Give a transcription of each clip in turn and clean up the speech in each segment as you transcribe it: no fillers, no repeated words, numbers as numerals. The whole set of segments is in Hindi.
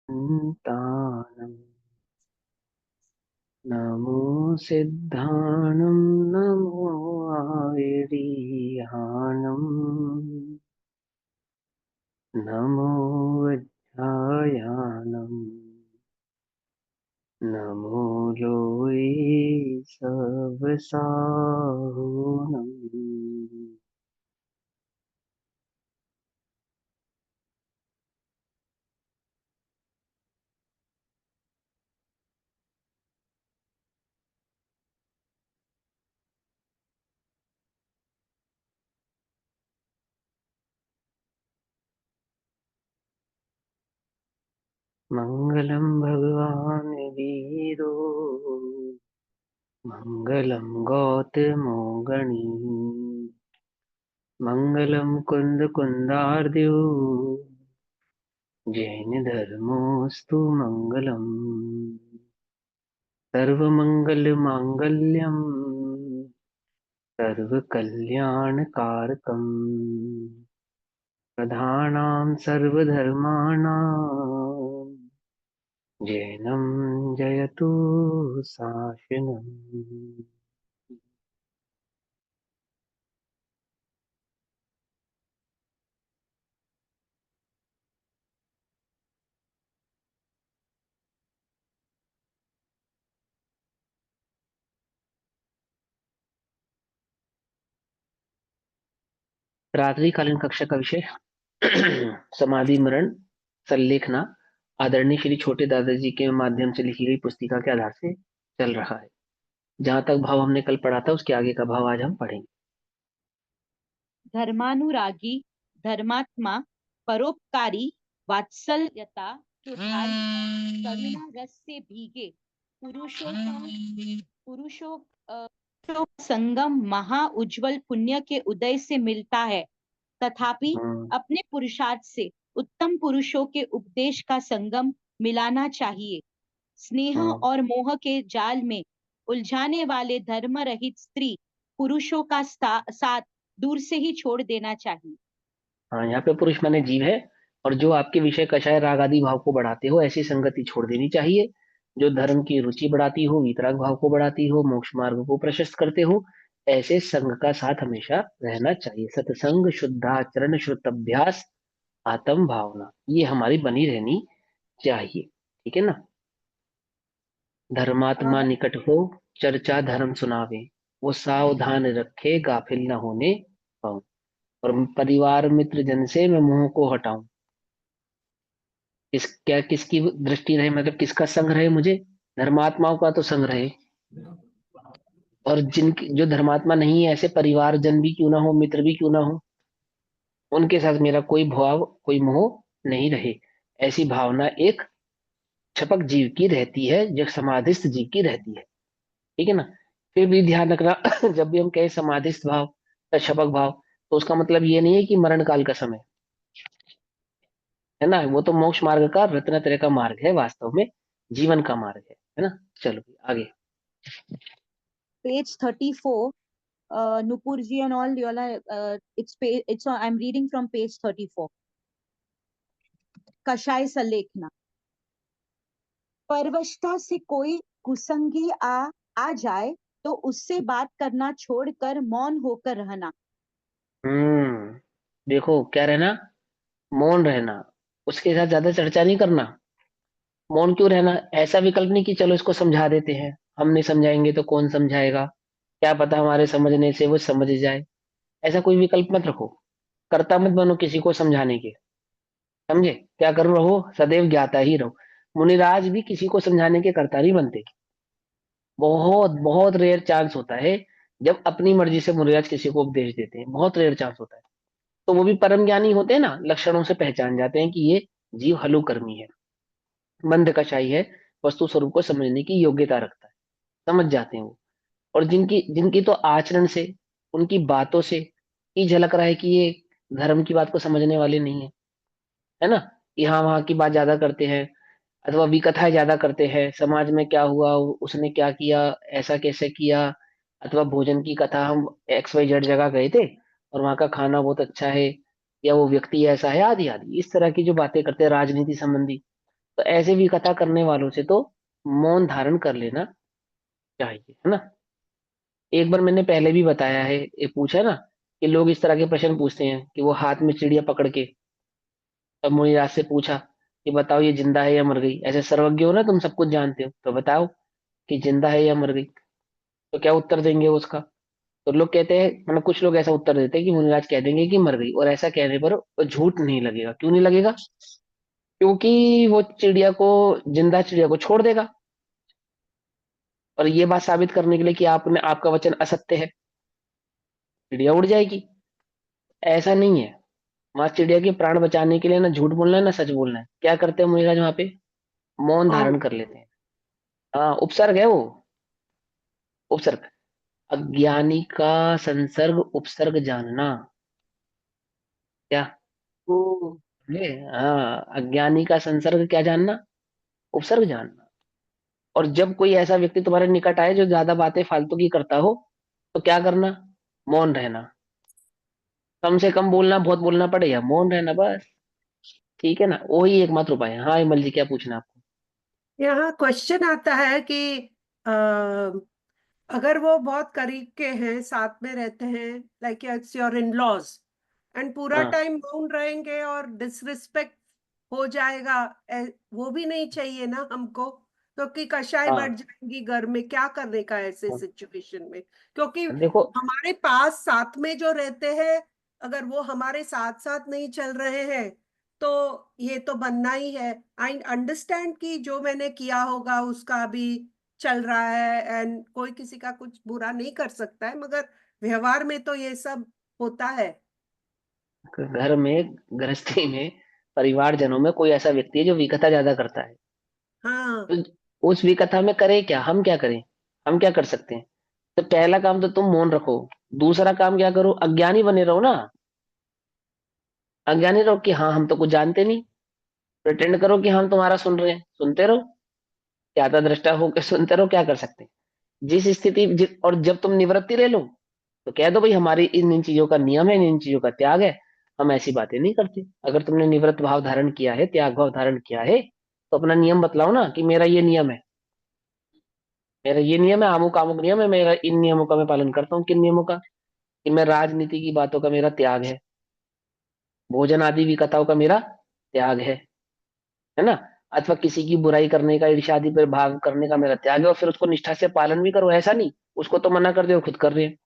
तानम नमो सिद्धाणं नमो आयरीहानम नमो वज्रायानम नमो लोये सवसाहुनम। मंगलम भगवान वीरो मंगलम गौतमो गणी मंगलम कुंद कुंदार्द्यो जैन धर्मोस्तु मंगलम सर्वमंगल मांगल्यम सर्वकल्याणकारकम प्रधानां सर्वधर्माणां जैनं जयतु शासनम्। रात्रिकालीन कक्षा का विषय समाधि मरण संलेखना आदरणीय श्री छोटे दादाजी के माध्यम से लिखी गई पुस्तिका के आधार से चल रहा है। जहां तक भाव हमने कल पढ़ा था उसके आगे का भाव आज हम पढ़ेंगे। धर्मानुरागी, धर्मात्मा, परोपकारी, वात्सल्यता, चुठारी, करुणा रस से भीगे पुरुषों का संगम महा उज्जवल पुण्य के उदय से मिलता है। तथापि अपने पुरुषार्थ से उत्तम पुरुषों के उपदेश का संगम मिलाना चाहिए। स्नेह और मोह के जाल में उलझाने वाले धर्म रहित स्त्री पुरुषों का साथ दूर से ही छोड़ देना चाहिए। हाँ, यहाँ पे पुरुष माने जीव है, और जो आपके विषय कषाय राग आदि भाव को बढ़ाते हो ऐसी संगति छोड़ देनी चाहिए। जो धर्म की रुचि बढ़ाती हो, वीतराग भाव को बढ़ाती हो, मोक्ष मार्ग को प्रशस्त करते हो, ऐसे संघ का साथ हमेशा रहना चाहिए। सत्संग, शुद्धाचरण, श्रुत अभ्यास, आत्म भावना, ये हमारी बनी रहनी चाहिए। ठीक है ना। धर्मात्मा निकट हो, चर्चा धर्म सुनावे, वो सावधान रखे गाफिल न होने पाऊं। और परिवार मित्र जन से मैं मुंह को हटाऊं। किसकी दृष्टि रहे, मतलब किसका संग रहे मुझे? धर्मात्माओं का तो संग रहे। और जिनकी जो धर्मात्मा नहीं है, ऐसे परिवार जन भी क्यों ना हो, मित्र भी क्यों ना हो, उनके साथ मेरा कोई भाव, कोई मोह नहीं रहे। ऐसी भावना एक छपक जीव की रहती है, जो समाधिस्थ जीव की रहती है। ठीक है ना। फिर भी ध्यान रखना जब भी हम कहें समाधिस्थ भाव या छपक भाव, तो उसका मतलब ये नहीं है कि मरण काल का समय है ना। वो तो मोक्ष मार्ग का रत्नत्रय का मार्ग है, वास्तव में जीवन का मार्ग है ना। चलो आगे। Page 34, Nupurji and all, you all are, I'm reading from page 34. कषाय सलेखना। परवशता से कोई कुसंगी आ जाए तो उससे बात करना छोड़कर मौन होकर रहना। देखो क्या रहना? मौन रहना। उसके साथ ज्यादा चर्चा नहीं करना। मौन क्यों रहना? ऐसा विकल्प नहीं कि चलो इसको समझा देते हैं, हम नहीं समझाएंगे तो कौन समझाएगा, क्या पता हमारे समझने से वो समझ जाए। ऐसा कोई विकल्प मत रखो। कर्ता मत बनो किसी को समझाने के। समझे? क्या कर रहो? सदैव ज्ञाता ही रहो। मुनिराज भी किसी को समझाने के कर्ता नहीं बनते। बहुत बहुत रेयर चांस होता है जब अपनी मर्जी से मुनिराज किसी को उपदेश देते हैं, बहुत रेयर चांस होता है। तो वो भी परम ज्ञानी होते हैं ना, लक्षणों से पहचान जाते हैं कि ये जीव हलुकर्मी है, मंद कषाई है, वस्तु स्वरूप को समझने की योग्यता रखता है, समझ जाते हैं वो। और जिनकी जिनकी तो आचरण से, उनकी बातों से ही झलक रहा है कि ये धर्म की बात को समझने वाले नहीं है, है ना। यहाँ वहां की बात ज्यादा करते हैं, अथवा विकथाएं ज्यादा करते हैं, समाज में क्या हुआ, उसने क्या किया, ऐसा कैसे किया, अथवा भोजन की कथा, हम XYZ जगह गए थे और वहां का खाना बहुत अच्छा है, या वो व्यक्ति ऐसा है, आदि आदि इस तरह की जो बातें करते हैं राजनीति संबंधी। तो ऐसे विकथा करने वालों से तो मौन धारण कर लेना चाहिए, है ना। एक बार मैंने पहले भी बताया है, ये पूछा ना कि लोग इस तरह के प्रश्न पूछते हैं कि वो हाथ में चिड़िया पकड़ के, तब मुनिराज से पूछा कि बताओ ये जिंदा है या मर गई, ऐसे सर्वज्ञ हो ना, तुम सब कुछ जानते हो, तो बताओ कि जिंदा है या मर गई। तो क्या उत्तर देंगे वो उसका। तो लोग कहते हैं, मतलब कुछ लोग ऐसा उत्तर देते हैं कि मुनिराज कह देंगे कि मर गई, और ऐसा कहने पर वो झूठ नहीं लगेगा। क्यों नहीं लगेगा? क्योंकि वो चिड़िया को, जिंदा चिड़िया को छोड़ देगा, और ये बात साबित करने के लिए कि आपने, आपका वचन असत्य है, चिड़िया उड़ जाएगी। ऐसा नहीं है। वहां चिड़िया के प्राण बचाने के लिए ना झूठ बोलना है ना सच बोलना है। क्या करते हैं मुनिराज वहां पे? मौन और धारण कर लेते हैं। हाँ, उपसर्ग है वो, उपसर्ग। अज्ञानी का संसर्ग उपसर्ग जानना। क्या? वो ये, हाँ, अज्ञानी का संसर्ग क्या जानना? उपसर्ग जानना। और जब कोई ऐसा व्यक्ति तुम्हारे निकट आए जो ज्यादा बातें फालतू की करता हो, तो क्या करना? मौन रहना। कम से कम बोलना, बहुत बोलना पड़े, या मौन रहना, बस। ठीक है ना, वही एकमात्र उपाय है। हाँ इमल जी, क्या पूछना आपको? यहाँ क्वेश्चन आता है कि अ, अगर वो बहुत करीब के हैं, साथ में रहते हैं, like it's your in laws, and पूरा हाँ, टाइम मौन रहेंगे और डिसरिस्पेक्ट हो जाएगा, वो भी नहीं चाहिए ना हमको। क्योंकि कशाय बढ़ हाँ। जाएंगी घर में, क्या करने का ऐसे हाँ, सिचुएशन में। क्योंकि देखो। हमारे पास साथ में जो रहते हैं, अगर वो हमारे साथ साथ नहीं चल रहे हैं, तो ये तो बनना ही है। आई अंडरस्टैंड कि जो मैंने किया होगा उसका अभी चल रहा है, एंड कोई किसी का कुछ बुरा नहीं कर सकता है, मगर व्यवहार में तो ये सब होता है। घर में, गृहस्थी में, परिवारजनों में कोई ऐसा व्यक्ति है जो विकथा ज्यादा करता है, हाँ, तो उस विकथा में करे क्या, हम क्या करें? हम क्या कर सकते हैं? तो पहला काम तो तुम मौन रखो। दूसरा काम क्या करो? अज्ञानी बने रहो ना। अज्ञानी रहो कि हाँ हम तो कुछ जानते नहीं। प्रिटेंड करो कि हम तुम्हारा सुन रहे हैं, सुनते रहो। ज्यादा दृष्टा होकर सुनते रहो, क्या कर सकते हैं? और जब तुम निवृत्ति ले लो, तो कह दो भाई हमारी इन इन चीजों का नियम है, इन चीजों का त्याग है, हम ऐसी बातें नहीं करते। अगर तुमने निवृत्त भाव धारण किया है, त्याग भाव धारण किया है, तो अपना नियम बतलाओ ना कि मेरा ये नियम है, मेरा ये नियम है, अमुक अमुक नियम है, मेरा इन नियमों का मैं पालन करता हूँ। किन नियमों का? कि मैं राजनीति की बातों का मेरा त्याग है, भोजन आदि विकताओं का मेरा त्याग है ना। अथवा किसी की बुराई करने का, ईर्ष्या आदि पर भाव करने का मेरा त्याग है, और फिर उसको निष्ठा से पालन भी करो। ऐसा नहीं उसको तो मना कर दे, वो खुद कर रहे हैं,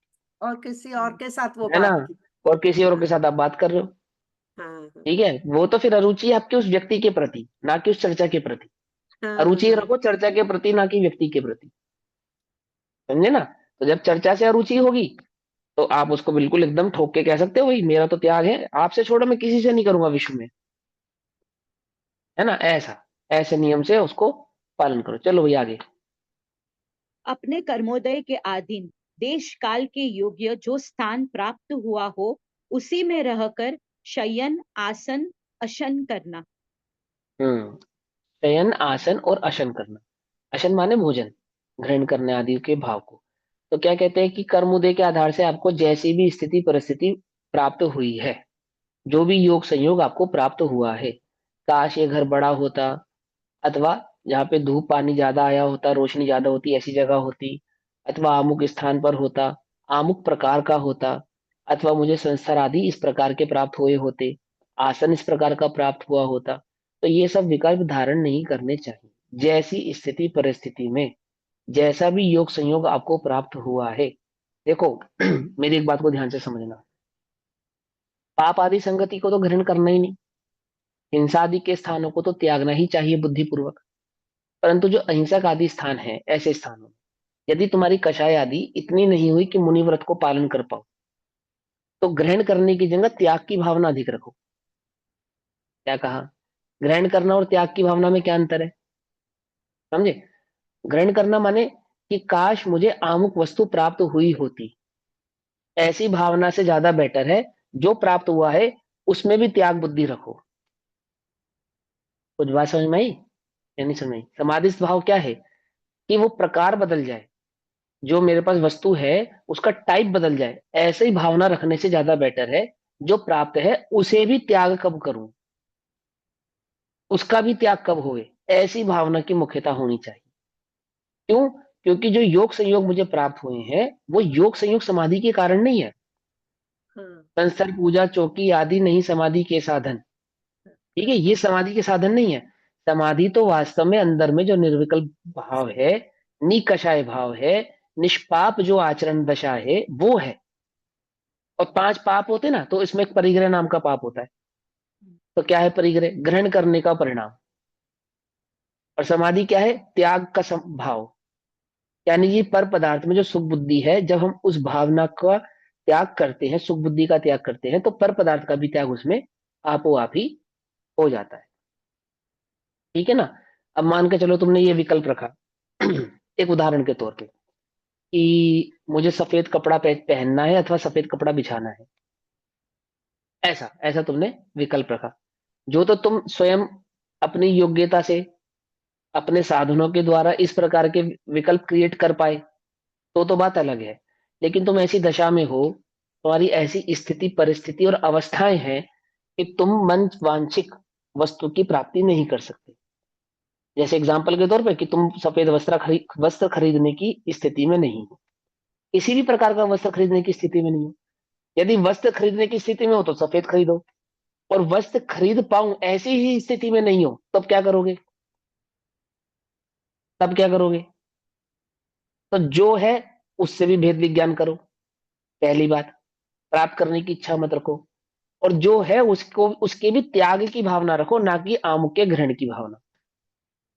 और किसी और के साथ वो है ना। बात की। और किसी और हाँ, के साथ आप बात कर रहे हो। हाँ, हाँ, ठीक है, वो तो फिर अरुचि है आपकी उस व्यक्ति के प्रति, ना कि उस चर्चा के प्रति। हाँ, अरुचि हाँ। रखो चर्चा के प्रति, ना कि व्यक्ति के प्रति। समझे ना। तो जब चर्चा से अरुचि होगी, तो आप उसको बिल्कुल एकदम ठोक के कह सकते हो, भाई मेरा तो त्याग है, आपसे छोड़ो, मैं किसी से नहीं करूंगा विश्व में, है ना। ऐसा, ऐसे नियम से उसको पालन करो। चलो भाई आगे। अपने कर्मोदय के अधीन देश काल के योग्य जो स्थान प्राप्त हुआ हो, उसी में रहकर शयन, आसन, अशन करना। शयन, आसन और अशन करना। अशन माने भोजन, ग्रहण करने आदि के भाव को। तो क्या कहते हैं कि कर्मोदय के आधार से आपको जैसी भी स्थिति परिस्थिति प्राप्त हुई है, जो भी योग संयोग आपको प्राप्त हुआ है, काश ये घर बड़ा होता, अथवा जहाँ पे धूप पानी ज्यादा आया होता, रोशनी ज्यादा होती, ऐसी जगह होती, अथवा अमुक स्थान पर होता, अमुक प्रकार का होता, अथवा मुझे संस्कार आदि इस प्रकार के प्राप्त हुए होते, आसन इस प्रकार का प्राप्त हुआ होता। तो ये सब विकल्प धारण नहीं करने चाहिए। जैसी स्थिति परिस्थिति में जैसा भी योग संयोग आपको प्राप्त हुआ है, देखो मेरी एक बात को ध्यान से समझना। पाप आदि संगति को तो ग्रहण करना ही नहीं, हिंसा आदि के स्थानों को तो त्यागना ही चाहिए बुद्धिपूर्वक। परंतु जो अहिंसक आदि स्थान है, ऐसे स्थानों में यदि तुम्हारी कषाय आदि इतनी नहीं हुई कि मुनिव्रत को पालन कर पाओ, तो ग्रहण करने की जगह त्याग की भावना अधिक रखो। क्या कहा? ग्रहण करना और त्याग की भावना में क्या अंतर है? समझे। ग्रहण करना माने कि काश मुझे आमुक वस्तु प्राप्त हुई होती, ऐसी भावना से ज्यादा बेटर है जो प्राप्त हुआ है उसमें भी त्याग बुद्धि रखो। कुछ बात समझ में आई या नहीं समझ में आई? समाधिस्थ भाव क्या है? कि वो प्रकार बदल जाए, जो मेरे पास वस्तु है उसका टाइप बदल जाए, ऐसे ही भावना रखने से ज्यादा बेटर है जो प्राप्त है उसे भी त्याग कब करूं, उसका भी त्याग कब होए। ऐसी भावना की मुख्यता होनी चाहिए। क्यों? क्योंकि जो योग संयोग मुझे प्राप्त हुए हैं वो योग संयोग समाधि के कारण नहीं है। हाँ, संसार पूजा चौकी आदि नहीं समाधि के साधन। ठीक है, ये समाधि के साधन नहीं है। समाधि तो वास्तव में अंदर में जो निर्विकल्प भाव है, निकषाय भाव है, निष्पाप जो आचरण दशा है वो है। और 5 पाप होते ना, तो इसमें एक परिग्रह नाम का पाप होता है। तो क्या है परिग्रह? ग्रहण करने का परिणाम। और समाधि क्या है? त्याग का भाव। यानी ये पर पदार्थ में जो सुख बुद्धि है, जब हम उस भावना का त्याग करते हैं, सुख बुद्धि का त्याग करते हैं, तो पर पदार्थ का भी त्याग उसमें आपो आप ही हो जाता है। ठीक है ना? अब मान के चलो तुमने ये विकल्प रखा एक उदाहरण के तौर पे कि मुझे सफेद कपड़ा पहनना है अथवा सफेद कपड़ा बिछाना है। ऐसा ऐसा तुमने विकल्प रखा, जो तो तुम स्वयं अपनी योग्यता से, अपने साधनों के द्वारा इस प्रकार के विकल्प क्रिएट कर पाए तो बात अलग है। लेकिन तुम ऐसी दशा में हो, तुम्हारी ऐसी स्थिति परिस्थिति और अवस्थाएं हैं कि तुम मन वांछित वस्तु की प्राप्ति नहीं कर सकते। जैसे एग्जाम्पल के तौर पे कि तुम सफेद वस्त्र खरीदने की स्थिति में नहीं हो, किसी भी प्रकार का वस्त्र खरीदने की स्थिति में नहीं हो। यदि वस्त्र खरीदने की स्थिति में हो तो सफेद खरीदो, और वस्त्र खरीद पाऊं ऐसी ही स्थिति में नहीं हो तब क्या करोगे? तब क्या करोगे? तो जो है उससे भी भेद विज्ञान करो, पहली बात। प्राप्त करने की इच्छा मत रखो। और जो है उसको, उसके भी त्याग की भावना रखो, ना कि आम के ग्रहण की भावना।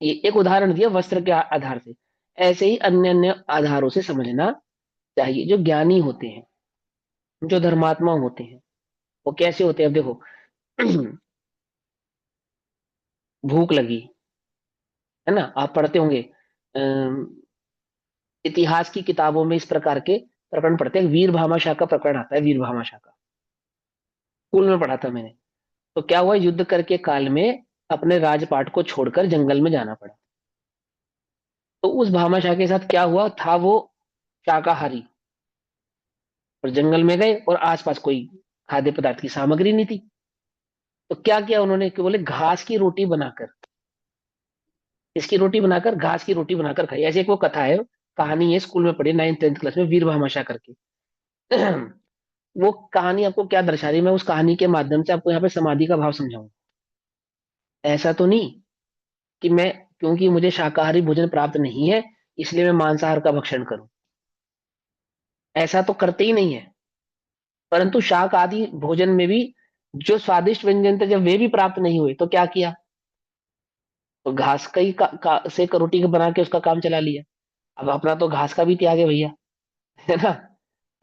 ये एक उदाहरण दिया वस्त्र के आधार से। ऐसे ही अन्य अन्य आधारों से समझना चाहिए। जो ज्ञानी होते हैं, जो धर्मात्मा होते हैं, वो कैसे होते हैं? अब देखो भूख लगी है ना, आप पढ़ते होंगे इतिहास की किताबों में इस प्रकार के प्रकरण पढ़ते हैं। वीर भामाशाह का प्रकरण आता है, वीर भामाशाह का स्कूल में पढ़ा था मैंने। तो क्या हुआ, युद्ध करके काल में अपने राजपाट को छोड़कर जंगल में जाना पड़ा। तो उस भामाशाह के साथ क्या हुआ था, वो शाकाहारी, और जंगल में गए और आसपास कोई खाद्य पदार्थ की सामग्री नहीं थी। तो क्या किया उन्होंने कि बोले घास की रोटी बनाकर, इसकी रोटी बनाकर, घास की रोटी बनाकर खाई। ऐसे एक वो कथा है, कहानी है, स्कूल में पढ़ी 9th 10th क्लास में, वीर भामाशाह करके। वो कहानी आपको क्या दर्शा रही है, मैं उस कहानी के माध्यम से आपको यहाँ पे समाधि का भाव समझाऊं। ऐसा तो नहीं कि मैं, क्योंकि मुझे शाकाहारी भोजन प्राप्त नहीं है इसलिए मैं मांसाहार का भक्षण करूं। ऐसा तो करते ही नहीं है। परंतु शाक आदि भोजन में भी जो स्वादिष्ट व्यंजन थे, जब वे भी प्राप्त नहीं हुए तो क्या किया? तो घास का ही से रोटी का बना के उसका काम चला लिया। अब अपना तो घास का भी त्याग है भैया, है ना?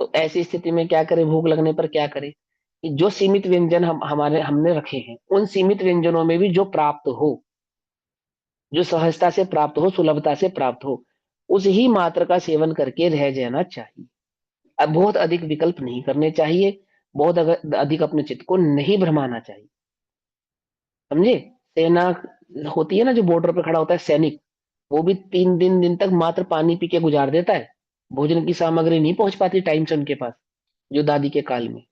तो ऐसी स्थिति में क्या करें? भूख लगने पर क्या करें? कि जो सीमित व्यंजन हमारे हमने रखे हैं, उन सीमित व्यंजनों में भी जो प्राप्त हो, जो सहजता से प्राप्त हो, सुलभता से प्राप्त हो, उस ही मात्र का सेवन करके रह जाना चाहिए। अब बहुत अधिक विकल्प नहीं करने चाहिए, बहुत अधिक अपने चित्त को नहीं भ्रमाना चाहिए। समझे? सेना होती है ना, जो बॉर्डर पे खड़ा होता है सैनिक, वो भी 3 दिन तक मात्र पानी पी के गुजार देता है। भोजन की सामग्री नहीं पहुंच पाती टाइम से उनके पास, जो दादी के काल में।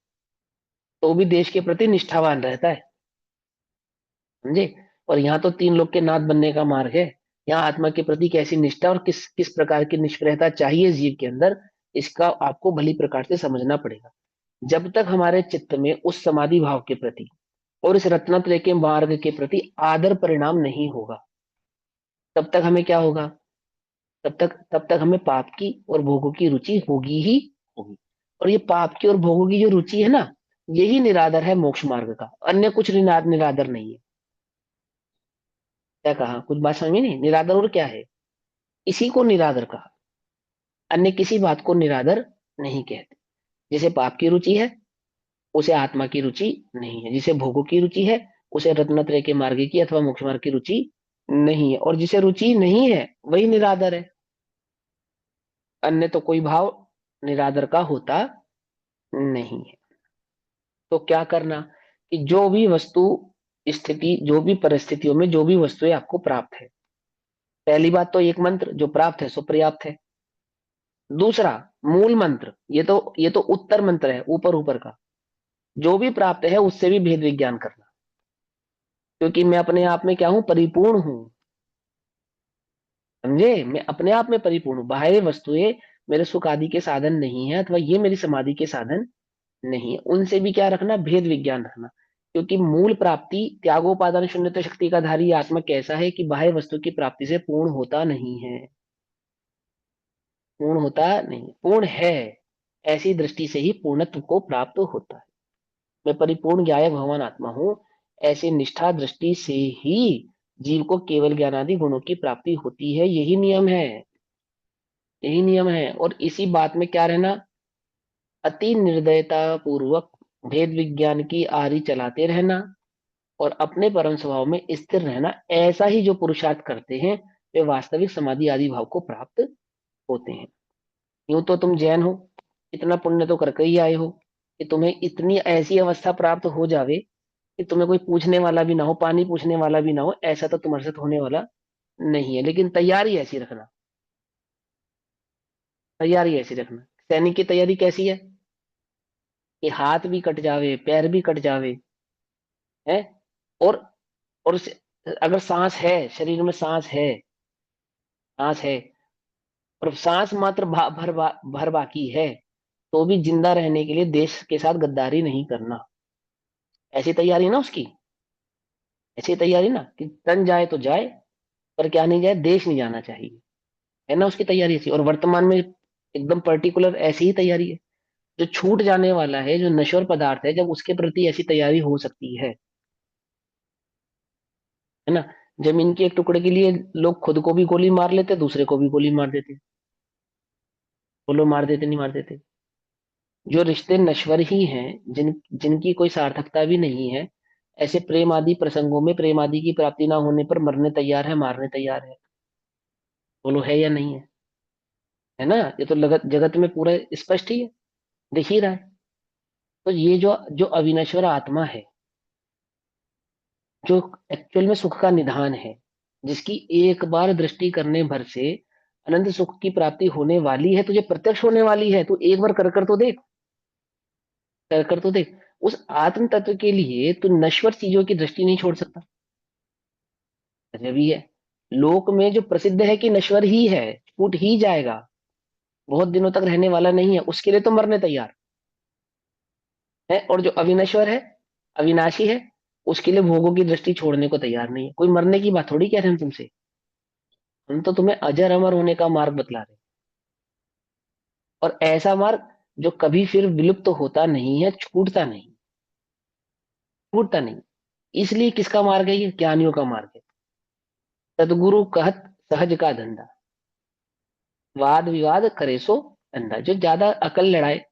तो वो भी देश के प्रति निष्ठावान रहता है। समझे? और यहाँ तो 3 लोग के नाथ बनने का मार्ग है। यहाँ आत्मा के प्रति कैसी निष्ठा और किस किस प्रकार की निष्क्रियता चाहिए जीव के अंदर, इसका आपको भली प्रकार से समझना पड़ेगा। जब तक हमारे चित्त में उस समाधि भाव के प्रति और इस रत्नत्रय के मार्ग के प्रति आदर परिणाम नहीं होगा, तब तक हमें क्या होगा? तब तक हमें पाप की और भोगों की रुचि होगी ही होगी। और ये पाप की और भोगों की जो रुचि है ना, यही निरादर है मोक्ष मार्ग का, अन्य कुछ निरादर नहीं है। क्या कहा? कुछ बात समझ में नहीं? निरादर और क्या है? इसी को निरादर कहा, अन्य किसी बात को निरादर नहीं कहते। जैसे पाप की रुचि है, उसे आत्मा की रुचि नहीं है। जिसे भोगों की रुचि है, उसे रत्नत्रय के मार्ग की अथवा मोक्ष मार्ग की रुचि नहीं है। और जिसे रुचि नहीं है वही निरादर है। अन्य तो कोई भाव निरादर का होता नहीं है। तो क्या करना कि जो भी वस्तु, स्थिति, जो भी परिस्थितियों में जो भी वस्तुएं आपको प्राप्त है, पहली बात तो एक मंत्र जो प्राप्त है सो पर्याप्त है। दूसरा, मूल मंत्र, ये तो उत्तर मंत्र है, ऊपर ऊपर का। जो भी प्राप्त है उससे भी भेद विज्ञान करना, क्योंकि मैं अपने आप में क्या हूं? परिपूर्ण हूं। समझे? मैं अपने आप में परिपूर्ण हूँ, बाह्य वस्तुएं मेरे सुख आदि के साधन नहीं है, अथवा ये मेरी समाधि के साधन नहीं है। उनसे भी क्या रखना, भेद विज्ञान रखना। क्योंकि मूल प्राप्ति त्यागोपादान शून्यता शक्ति का धारी आत्मा कैसा है कि बाह्य वस्तु की प्राप्ति से पूर्ण होता नहीं है, पूर्ण होता नहीं, पूर्ण है, ऐसी दृष्टि से ही पूर्णत्व को प्राप्त होता है। मैं परिपूर्ण ज्ञायक भगवान आत्मा हूं, ऐसे निष्ठा दृष्टि से ही जीव को केवल ज्ञानादि गुणों की प्राप्ति होती है। यही नियम है, यही नियम है। और इसी बात में क्या रहना, अति निर्दयता पूर्वक भेद विज्ञान की आरी चलाते रहना और अपने परम स्वभाव में स्थिर रहना, ऐसा ही जो पुरुषार्थ करते हैं वे वास्तविक समाधि आदि भाव को प्राप्त होते हैं। यूं तो तुम जैन हो, इतना पुण्य तो करके ही आए हो कि तुम्हें इतनी ऐसी अवस्था प्राप्त हो जावे कि तुम्हें कोई पूछने वाला भी ना हो, पानी पूछने वाला भी ना हो, ऐसा तो तुम्हारे साथ होने वाला नहीं है। लेकिन तैयारी ऐसी रखना, तैयारी ऐसी रखना। सैनिक की तैयारी कैसी है कि हाथ भी कट जावे, पैर भी कट जावे, है, और अगर सांस है, शरीर में सांस है, सांस है, और सांस मात्र भर बाकी है, तो भी जिंदा रहने के लिए देश के साथ गद्दारी नहीं करना। ऐसी तैयारी ना उसकी, ऐसी तैयारी ना कि तन जाए तो जाए, पर क्या नहीं जाए, देश नहीं जाना चाहिए, है ना उसकी तैयारी ऐसी। और वर्तमान में एकदम पर्टिकुलर ऐसी ही तैयारी है। जो छूट जाने वाला है, जो नश्वर पदार्थ है, जब उसके प्रति ऐसी तैयारी हो सकती है ना। जमीन के एक टुकड़े के लिए लोग खुद को भी गोली मार लेते, दूसरे को भी गोली मार देते। बोलो मार देते नहीं मार देते? जो रिश्ते नश्वर ही हैं, जिनकी कोई सार्थकता भी नहीं है, ऐसे प्रेम आदि प्रसंगों में प्रेम आदि की प्राप्ति ना होने पर मरने तैयार है, मारने तैयार है। बोलो है या नहीं है? है ना? ये तो लगत जगत में पूरा स्पष्ट ही है, दिख ही रहा है। तो ये जो जो अविनश्वर आत्मा है, जो एक्चुअल में सुख का निधान है, जिसकी एक बार दृष्टि करने भर से अनंत सुख की प्राप्ति होने वाली है, तुझे प्रत्यक्ष होने वाली है, तू एक बार कर कर तो देख, कर कर तो देख। उस आत्म तत्व के लिए तू नश्वर चीजों की दृष्टि नहीं छोड़ सकता। अजब ही है। लोक में जो प्रसिद्ध है कि नश्वर ही है, छूट ही जाएगा, बहुत दिनों तक रहने वाला नहीं है, उसके लिए तो मरने तैयार है। और जो अविनश्वर है, अविनाशी है, उसके लिए भोगों की दृष्टि छोड़ने को तैयार नहीं है। कोई मरने की बात थोड़ी कह रहे हैं हम तुमसे, हम तो तुम्हें अजर अमर होने का मार्ग बतला रहे हैं। और ऐसा मार्ग जो कभी फिर विलुप्त तो होता नहीं है, छूटता नहीं, छूटता नहीं। इसलिए किसका मार्ग है ये? ज्ञानियों का मार्ग है। सदगुरु कहत सहज का धंधा, वाद विवाद करे सो धंधा। जो ज्यादा अकल लड़ाए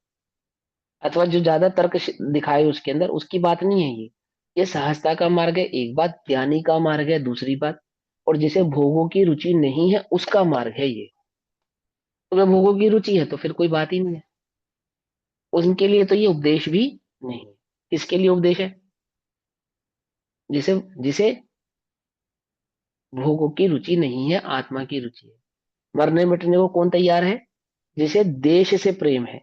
अथवा जो ज्यादा दिखाए उसके अंदर, उसकी बात नहीं है ये सहजता का मार्ग है एक बात, ज्ञानी का मार्ग है दूसरी बात। और जिसे भोगों की रुचि नहीं है उसका मार्ग है ये। तो अगर भोगों की रुचि है तो फिर कोई बात ही नहीं है, उनके लिए तो ये उपदेश भी नहीं है। किसके लिए उपदेश है? जिसे जिसे भोगों की रुचि नहीं है, आत्मा की रुचि है। मरने मिटने को कौन तैयार है? जिसे देश से प्रेम है,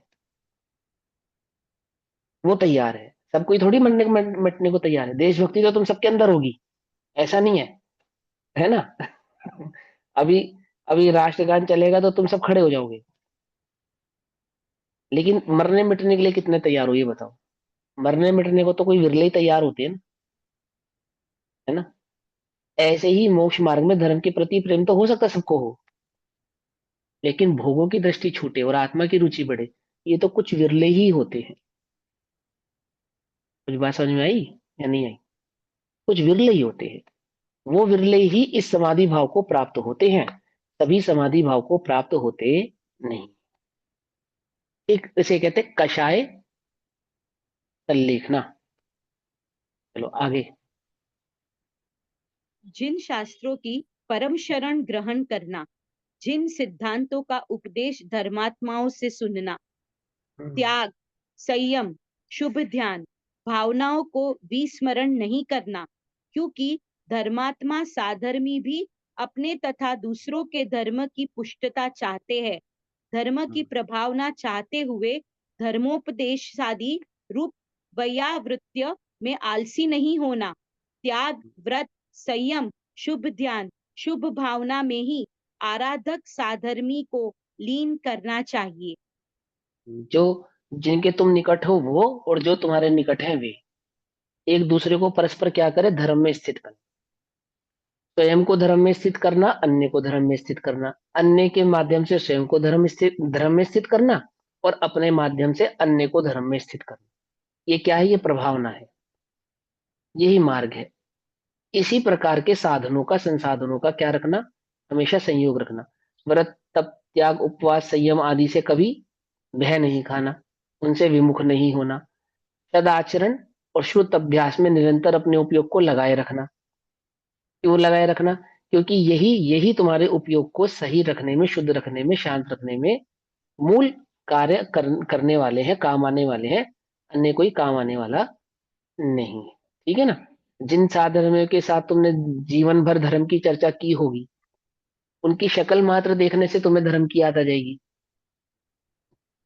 वो तैयार है। सब कोई थोड़ी मरने मिटने को तैयार है। देशभक्ति तो तुम सबके अंदर होगी, ऐसा नहीं है ना? अभी अभी राष्ट्रगान चलेगा तो तुम सब खड़े हो जाओगे, लेकिन मरने मिटने के लिए कितने तैयार हो ये बताओ? मरने मिटने को तो कोई विरले ही तैयार होते हैं ना, है ना? ऐसे ही मोक्ष मार्ग में धर्म के प्रति प्रेम तो हो सकता है सबको हो, लेकिन भोगों की दृष्टि छूटे और आत्मा की रुचि बढ़े, ये तो कुछ विरले ही होते हैं। कुछ बात समझ में आई या नहीं आई? कुछ विरले ही होते हैं। वो विरले ही इस समाधि भाव को प्राप्त होते हैं, सभी समाधि भाव को प्राप्त होते नहीं। एक इसे कहते हैं कषाय संलेखना। चलो आगे। जिन शास्त्रों की परम शरण ग्रहण करना, जिन सिद्धांतों का उपदेश धर्मात्माओं से सुनना, हम्म, त्याग, संयम, शुभ ध्यान, भावनाओं को विस्मरण नहीं करना, क्योंकि धर्मात्मा साधर्मी भी अपने तथा दूसरों के धर्म की पुष्टता चाहते हैं। धर्म की प्रभावना चाहते हुए धर्मोपदेशादि रूप वैयावृत्य में आलसी नहीं होना। त्याग, व्रत, संयम, शुभ ध्यान, शुभ भावना में ही आराधक साधर्मी को लीन करना चाहिए। जो जिनके तुम निकट हो वो, और जो तुम्हारे निकट हैं वे, एक दूसरे को परस्पर क्या करे, धर्म में स्थित कर। स्वयं को धर्म में स्थित करना, अन्य को धर्म में स्थित करना, अन्य के माध्यम से स्वयं को धर्म में स्थित करना, और अपने माध्यम से अन्य को धर्म में स्थित करना। ये क्या है? ये प्रभावना है, यही मार्ग है। इसी प्रकार के साधनों का, संसाधनों का क्या रखना? हमेशा संयोग रखना। व्रत, तप, त्याग, उपवास, संयम आदि से कभी भय नहीं खाना, उनसे विमुख नहीं होना। सदाचरण और शुद्ध अभ्यास में निरंतर अपने उपयोग को लगाए रखना। क्यों लगाए रखना? क्योंकि यही यही तुम्हारे उपयोग को सही रखने में, शुद्ध रखने में, शांत रखने में मूल कार्य करने वाले हैं, काम आने वाले हैं। अन्य कोई काम आने वाला नहीं है। ठीक है ना? जिन साधर्मियों के साथ तुमने जीवन भर धर्म की चर्चा की होगी, उनकी शक्ल मात्र देखने से तुम्हें धर्म की याद आ जाएगी।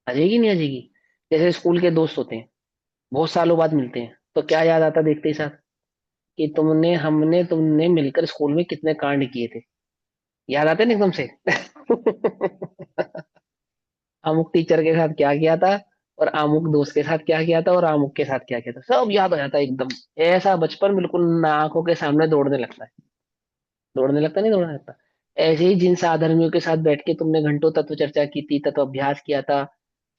आ जाएगी, नहीं आ जाएगी? जैसे स्कूल के दोस्त होते हैं, बहुत सालों बाद मिलते हैं, तो क्या याद आता देखते ही साथ? कि तुमने मिलकर स्कूल में कितने कांड किए थे। याद आते ना एकदम से। अमुक टीचर के साथ क्या किया था, और अमुक दोस्त के साथ क्या किया था, और अमुक के साथ क्या किया था, सब याद हो जाता है एकदम। ऐसा बचपन बिल्कुल आंखों के सामने दौड़ने लगता है। दौड़ने लगता नहीं, दौड़ने लगता। ऐसे ही जिन साधर्मियों के साथ बैठ के तुमने घंटों तत्व चर्चा की थी, तत्व अभ्यास किया था,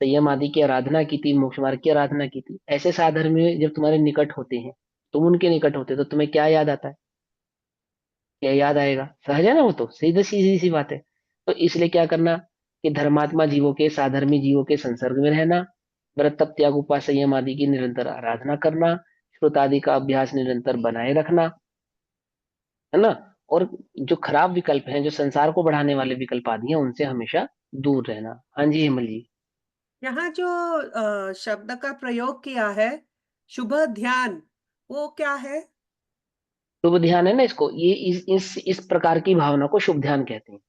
संयम आदि की आराधना की थी, मोक्ष मार्ग की आराधना की थी, ऐसे साधर्मी जब तुम्हारे निकट होते हैं, तुम उनके निकट होते हो, तो तुम्हें क्या याद आता है? क्या याद आएगा? सहज है ना, वो तो सीधी सीधी सी बात है। तो इसलिए क्या करना? कि धर्मात्मा जीवों के, साधर्मी जीवों के संसर्ग में रहना, व्रत, तप, त्याग, उपवास, संयम आदि की निरंतर आराधना करना, श्रुत आदि का अभ्यास निरंतर बनाए रखना, है ना? और जो खराब विकल्प हैं, जो संसार को बढ़ाने वाले विकल्प आदि हैं, उनसे हमेशा दूर रहना। हाँ जी हेमल जी। यहाँ जो शब्द का प्रयोग किया है, शुभ ध्यान, वो क्या है? शुभ ध्यान है ना, इसको ये इस प्रकार की भावना को शुभ ध्यान कहते हैं।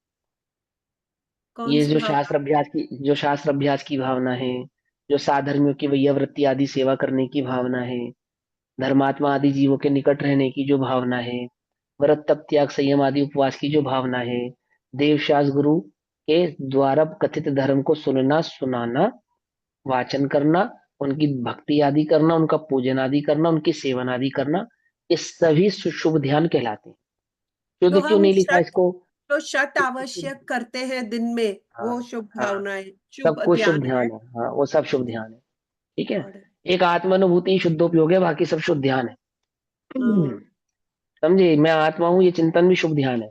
कौन ये सी भावना? जो शास्त्र अभ्यास की भावना है, जो साधर्मियों की वैयावृत्ति आदि सेवा करने की भावना है, धर्मात्मा आदि जीवों के निकट रहने की जो भावना है, व्रत, तप, त्याग, संयम आदि उपवास की जो भावना है, देव शास्त्र गुरु के द्वारा कथित धर्म को सुनना, सुनाना, वाचन करना, उनकी भक्ति आदि करना, उनका पूजन आदि करना, उनकी सेवन आदि करना, ये सभी शुभ ध्यान कहलाते हैं। तो शुद्ध क्यों हम नहीं लिखा शत इसको? तो शत आवश्यक करते हैं दिन में, हाँ, वो शुभ हाँ, भावनाएं, सब शुभ कुछ शुभ ध्यान है। ध्यान है। हाँ, वो सब शुभ ध्यान है। ठीक है। गॉड है। एक आत्मानुभूति शुद्धोपयोग है, बाकी सब शुभ ध्यान है। हाँ। समझे? मैं आत्मा हूँ, ये चिंतन भी शुभ ध्यान है।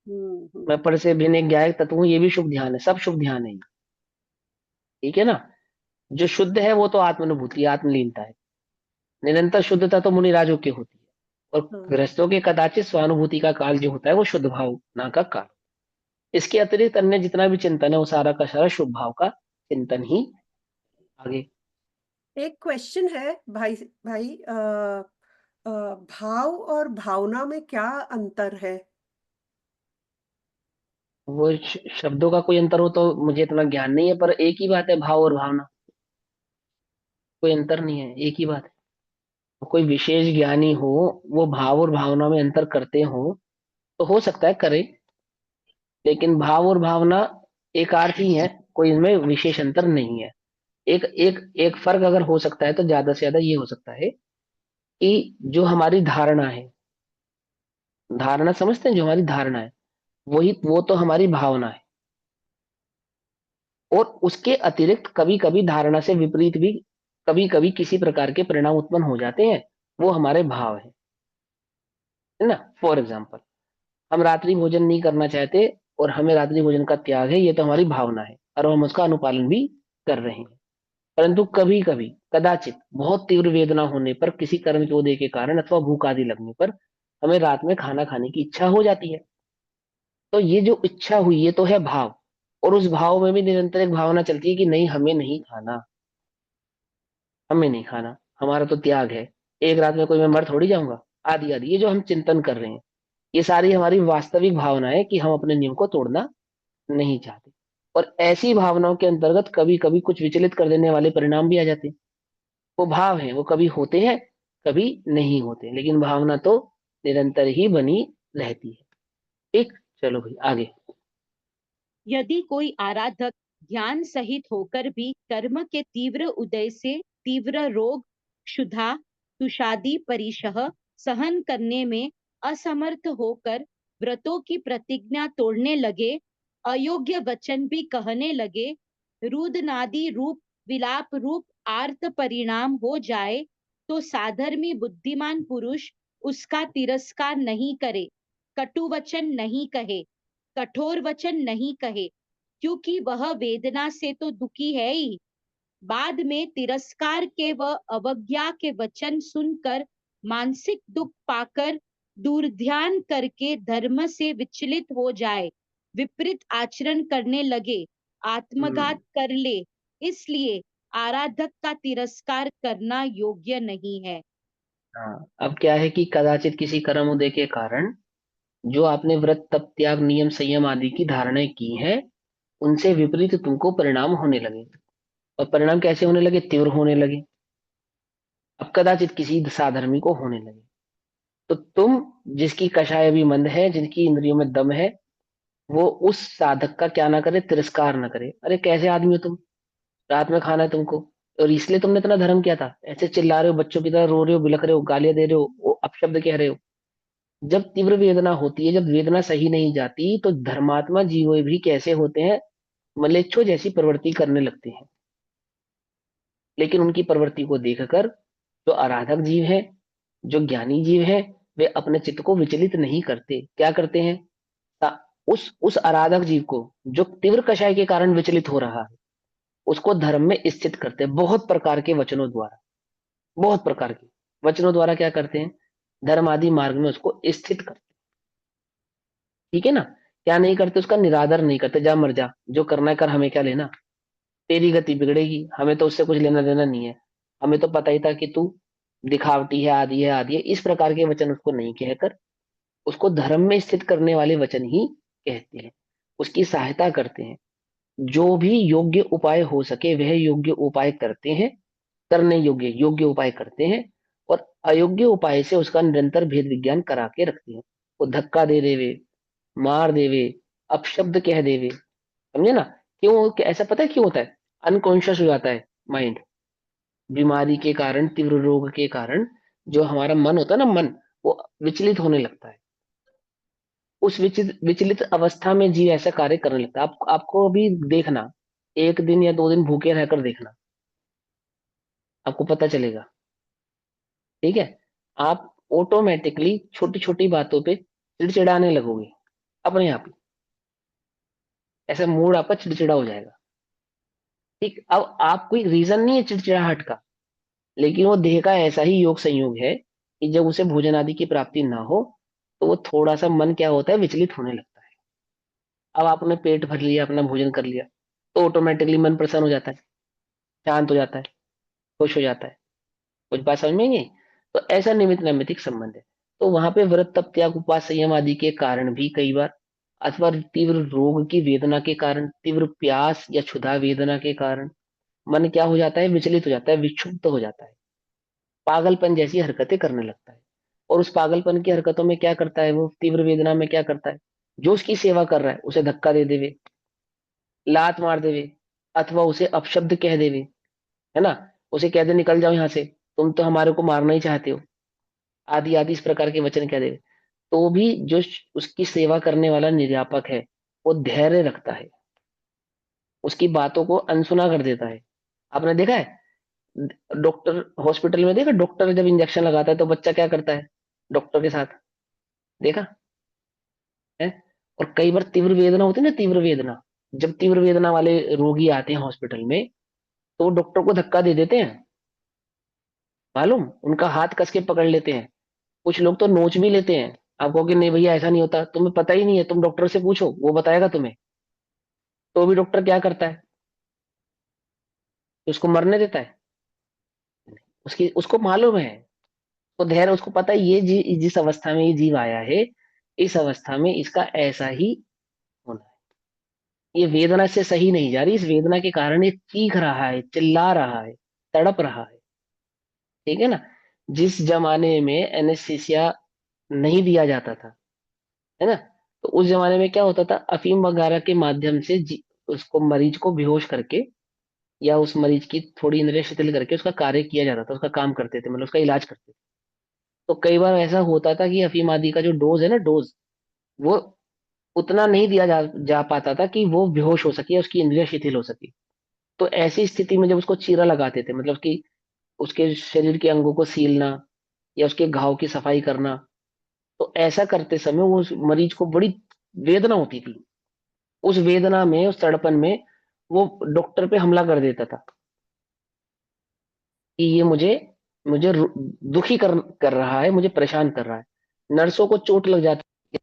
हम्म। मैं पर से भिन्न एक ज्ञायक तत्व हूँ, ये भी शुभ ध्यान है। सब शुभ ध्यान है ये। ठीक है ना? जो शुद्ध है वो तो आत्मानुभूति, आत्मलीनता है। निरंतर शुद्धता तो मुनिराजों की होती है, और हाँ। गृहस्थों के कदाचित स्वानुभूति का काल जो होता है वो शुद्ध भावना का काल। इसके अतिरिक्त अन्य जितना भी चिंतन है, वो सारा का सारा शुभ भाव का चिंतन ही। आगे। एक क्वेश्चन है भाई। भाई भाव और भावना में क्या अंतर है? वो शब्दों का कोई अंतर हो तो मुझे इतना ज्ञान नहीं है, पर एक ही बात है, भाव और भावना। कोई अंतर नहीं है, एक ही बात है। कोई विशेष ज्ञानी हो, वो भाव और भावना में अंतर करते हो, तो हो सकता है करे, लेकिन भाव और भावना एक अर्थ ही है, कोई इनमें विशेष अंतर नहीं है। एक एक एक फर्क अगर हो सकता है, तो ज्यादा से ज्यादा ये हो सकता है कि जो हमारी धारणा है, धारणा समझते हैं, जो हमारी धारणा है, वही वो तो हमारी भावना है। और उसके अतिरिक्त कभी कभी धारणा से विपरीत भी कभी कभी किसी प्रकार के परिणाम उत्पन्न हो जाते हैं, वो हमारे भाव है ना? फॉर एग्जाम्पल, हम रात्रि भोजन नहीं करना चाहते, और हमें रात्रि भोजन का त्याग है, ये तो हमारी भावना है, और हम उसका अनुपालन भी कर रहे हैं। परंतु कभी कभी कदाचित बहुत तीव्र वेदना होने पर, किसी कर्म चोदय के कारण अथवा भूख आदि लगने पर, हमें रात में खाना खाने की इच्छा हो जाती है। तो ये जो इच्छा हुई, ये तो है भाव। और उस भाव में भी निरंतर एक भावना चलती है कि नहीं, हमें नहीं खाना, हमें नहीं खाना, हमारा तो त्याग है। एक रात में कोई मैं मर थोड़ी जाऊंगा, आदि आदि, ये जो हम चिंतन कर रहे हैं, ये सारी हमारी वास्तविक भावना है कि हम अपने नियम को तोड़ना नहीं चाहते। और ऐसी भावनाओं के अंतर्गत कभी कभी कुछ विचलित कर देने वाले परिणाम भी आ जाते हैं। वो भाव हैं, वो कभी होते हैं, कभी नहीं होते, लेकिन भावना तो निरंतर ही बनी रहती है। ठीक, चलो भाई आगे। यदि कोई आराधक ध्यान सहित होकर भी कर्म के तीव्र उदय से तीव्र रोग, क्षुधा, तुषादि परिशह सहन करने में असमर्थ होकर व्रतों की प्रतिज्ञा तोड़ने लगे, अयोग्य वचन भी कहने लगे, रुदनादि रूप विलाप रूप आर्त परिणाम हो जाए, तो साधर्मी बुद्धिमान पुरुष उसका तिरस्कार नहीं करे, कटु वचन नहीं कहे, कठोर वचन नहीं कहे, क्योंकि वह वेदना से तो दुखी है ही। बाद में तिरस्कार के व अवज्ञा के वचन सुनकर मानसिक दुख पाकर दुर्ध्यान करके धर्म से विचलित हो जाए, विपरीत आचरण करने लगे, आत्मघात कर ले, इसलिए आराधक का तिरस्कार करना योग्य नहीं है। हाँ, अब क्या है कि कदाचित किसी कर्म उदय के कारण जो आपने व्रत तप त्याग नियम संयम आदि की धारणाएं की हैं, उनसे विपरीत तुमको परिणाम होने लगे। और परिणाम कैसे होने लगे? तीव्र होने लगे। अब कदाचित किसी साधर्मी को होने लगे, तो तुम, जिसकी कषाय भी मंद है, जिनकी इंद्रियों में दम है, वो उस साधक का क्या ना करे? तिरस्कार ना करे। अरे कैसे आदमी हो तुम, रात में खाना है तुमको, और इसलिए तुमने इतना धर्म किया था, ऐसे चिल्ला रहे हो, बच्चों की तरह रो रहे हो, बिलख रहे हो, गालियां दे रहे हो, वो अपशब्द कह रहे हो। जब तीव्र वेदना होती है, जब वेदना सही नहीं जाती, तो धर्मात्मा जीव भी कैसे होते हैं? मलेच्छों जैसी प्रवृत्ति करने लगते हैं। लेकिन उनकी प्रवृत्ति को देखकर जो आराधक जीव है, जो ज्ञानी जीव है, वे अपने चित्त को विचलित नहीं करते। क्या करते हैं? उस आराधक जीव को जो तीव्र कषाय के कारण विचलित हो रहा है, उसको धर्म में स्थित करते हैं बहुत प्रकार के वचनों द्वारा। बहुत प्रकार के वचनों द्वारा क्या करते हैं? धर्म आदि मार्ग में उसको स्थित करते। ठीक है ना? क्या नहीं करते? उसका निरादर नहीं करते, जा मर जा, जो करना है कर, हमें क्या लेना, तेरी गति बिगड़ेगी, हमें तो उससे कुछ लेना देना नहीं है, हमें तो पता ही था कि तू दिखावटी है, आदि है, आदि है। इस प्रकार के वचन उसको नहीं कहकर उसको धर्म में स्थित करने वाले वचन ही कहते हैं, उसकी सहायता करते हैं। जो भी योग्य उपाय हो सके वह योग्य उपाय करते हैं, करने योग्य योग्य उपाय करते हैं, और अयोग्य उपाय से उसका निरंतर भेद विज्ञान करा के रखते हैं। वो धक्का दे देवे, मार देवे, अपशब्द कह देवे, समझे ना? क्यों? ऐसा पता है क्यों होता है? अनकॉन्शियस हो जाता है माइंड, बीमारी के कारण, तीव्र रोग के कारण जो हमारा मन होता है ना, मन वो विचलित होने लगता है। उस विचलित अवस्था में जीव ऐसा कार्य करने लगता है। आपको अभी देखना, एक दिन या दो दिन भूखे रहकर देखना, आपको पता चलेगा। ठीक है? आप ऑटोमेटिकली छोटी छोटी बातों पे चिड़चिड़ाने लगोगे अपने आप ही। ऐसा मूड आपका चिड़चिड़ा हो जाएगा। ठीक, अब आप कोई रीजन नहीं है चिड़चिड़ाहट का, लेकिन वो देह का ऐसा ही योग संयोग है कि जब उसे भोजन आदि की प्राप्ति ना हो, तो वो थोड़ा सा मन क्या होता है? विचलित होने लगता है। अब आपने पेट भर लिया, अपना भोजन कर लिया, तो ऑटोमेटिकली मन प्रसन्न हो जाता है, शांत हो जाता है, खुश हो जाता है। कुछ बात समझ में नहीं आई? तो ऐसा निमित्त नैमित्तिक संबंध है। तो वहां पे व्रत तप त्याग उपवास संयम आदि के कारण भी कई बार, अथवा तीव्र रोग की वेदना के कारण, तीव्र प्यास या क्षुधा वेदना के कारण मन क्या हो जाता है? विचलित हो जाता है, विक्षुब्ध हो जाता है, पागलपन जैसी हरकतें करने लगता है। और उस पागलपन की हरकतों में क्या करता है? वो तीव्र वेदना में क्या करता है? जो उसकी सेवा कर रहा है उसे धक्का दे देवे, लात मार देवे, अथवा उसे अपशब्द कह देवे, है ना, उसे कह दे निकल जाओ यहाँ से, तुम तो हमारे को मारना ही चाहते हो, आदि आदि इस प्रकार के वचन कह देवे। तो भी जो उसकी सेवा करने वाला निर्यापक है, वो धैर्य रखता है, उसकी बातों को अनसुना कर देता है। आपने देखा है डॉक्टर, हॉस्पिटल में देखा, डॉक्टर जब इंजेक्शन लगाता है तो बच्चा क्या करता है डॉक्टर के साथ? देखा है? और कई बार तीव्र वेदना होती है ना, तीव्र वेदना, जब तीव्र वेदना वाले रोगी आते हैं हॉस्पिटल में, तो वो डॉक्टर को धक्का दे देते हैं, मालूम, उनका हाथ कस के पकड़ लेते हैं। कुछ लोग तो नोच भी लेते हैं। आप कहोगे नहीं भैया ऐसा नहीं होता, तुम्हें पता ही नहीं है, तुम डॉक्टर से पूछो, वो बताएगा तुम्हें। तो भी डॉक्टर क्या करता है? उसको मरने देता है? उसकी उसको मालूम है, तो धैर्य, उसको पता है ये जिस अवस्था में ये जीव आया है, इस अवस्था में इसका ऐसा ही होना है। ये वेदना से सही नहीं जा रही, इस वेदना के कारण ये चीख रहा है, चिल्ला रहा है, तड़प रहा है। ठीक है ना? जिस जमाने में एनेस्थीसिया नहीं दिया जाता था, है ना, तो उस जमाने में क्या होता था, अफीम वगैरह के माध्यम से उसको मरीज को बेहोश करके या उस मरीज की थोड़ी इंद्रिय शिथिल करके उसका कार्य किया जाता था, उसका काम करते थे, मतलब उसका इलाज करते थे। तो कई बार ऐसा होता था कि अफीम आदि का जो डोज है ना, डोज, वो उतना नहीं दिया जा पाता था कि वो बेहोश हो सके या उसकी इंद्रिय शिथिल हो सके। तो ऐसी स्थिति में जब उसको चीरा लगाते थे, मतलब कि उसके शरीर के अंगों को सीलना या उसके घाव की सफाई करना, तो ऐसा करते समय वो उस मरीज को बड़ी वेदना होती थी। उस वेदना में, उस तड़पन में वो डॉक्टर पे हमला कर देता था कि ये मुझे मुझे दुखी कर रहा है, मुझे परेशान कर रहा है। नर्सों को चोट लग जाती,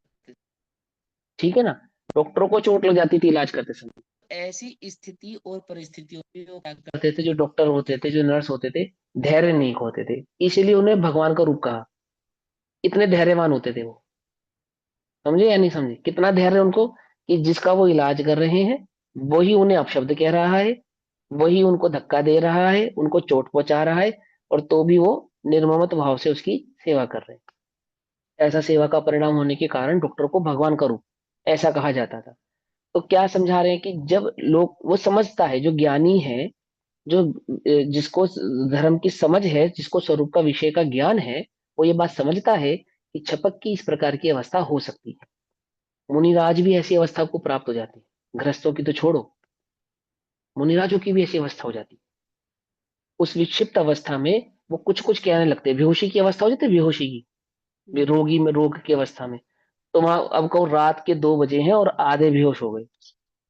ठीक है ना, डॉक्टरों को चोट लग जाती थी इलाज करते समय। ऐसी स्थिति और परिस्थितियों में वो क्या करते थे, जो डॉक्टर होते थे, जो नर्स होते थे, धैर्य नहीं खोते थे, इसीलिए उन्हें भगवान का रूप कहा। इतने धैर्यवान होते थे वो। समझे या नहीं समझे, कितना धैर्य उनको, कि जिसका वो इलाज कर रहे हैं वही उन्हें अपशब्द कह रहा है, वही उनको धक्का दे रहा है, उनको चोट पहुंचा रहा है, और तो भी वो निर्ममत भाव से उसकी सेवा कर रहे हैं। ऐसा सेवा का परिणाम होने के कारण डॉक्टर को भगवान का रूप ऐसा कहा जाता था। तो क्या समझा रहे हैं कि जब लोग, वो समझता है, जो ज्ञानी है, जो जिसको धर्म की समझ है, जिसको स्वरूप का विषय का ज्ञान है, वो ये बात समझता है कि छपक की इस प्रकार की अवस्था हो सकती है। मुनिराज भी ऐसी अवस्था को प्राप्त हो जाती है, गृहस्थों की तो छोड़ो, मुनिराजों की भी ऐसी अवस्था हो जाती है। उस विक्षिप्त अवस्था में वो कुछ कुछ कहने लगते हैं, बेहोशी की अवस्था हो जाती है, बेहोशी की, रोगी में रोग की अवस्था में। तो वहां अब कहो रात के 2 बजे हैं और आधे बेहोश हो गए,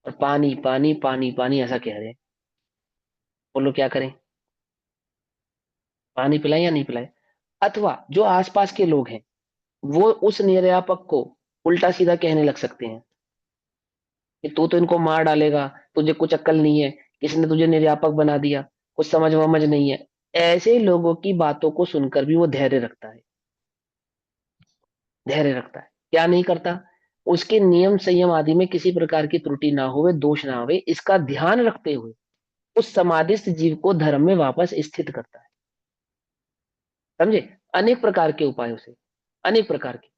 और पानी पानी पानी पानी ऐसा कह रहे हैं। बोलो क्या करें, पानी पिलाएं या नहीं पिलाएं? अथवा जो आसपास के लोग हैं, वो उस निर्यापक को उल्टा सीधा कहने लग सकते हैं कि तू तो इनको मार डालेगा, तुझे कुछ अक्ल नहीं है, किसने तुझे निर्यापक बना दिया, कुछ समझ वमझ नहीं है। ऐसे लोगों की बातों को सुनकर भी वो धैर्य रखता है, धैर्य रखता है। क्या नहीं करता, उसके नियम संयम आदि में किसी प्रकार की त्रुटि ना होवे, दोष ना होवे, इसका ध्यान रखते हुए उस समाधिस्थ जीव को धर्म में वापस स्थित करता है। समझे, अनेक प्रकार के उपायों से, अनेक प्रकार के,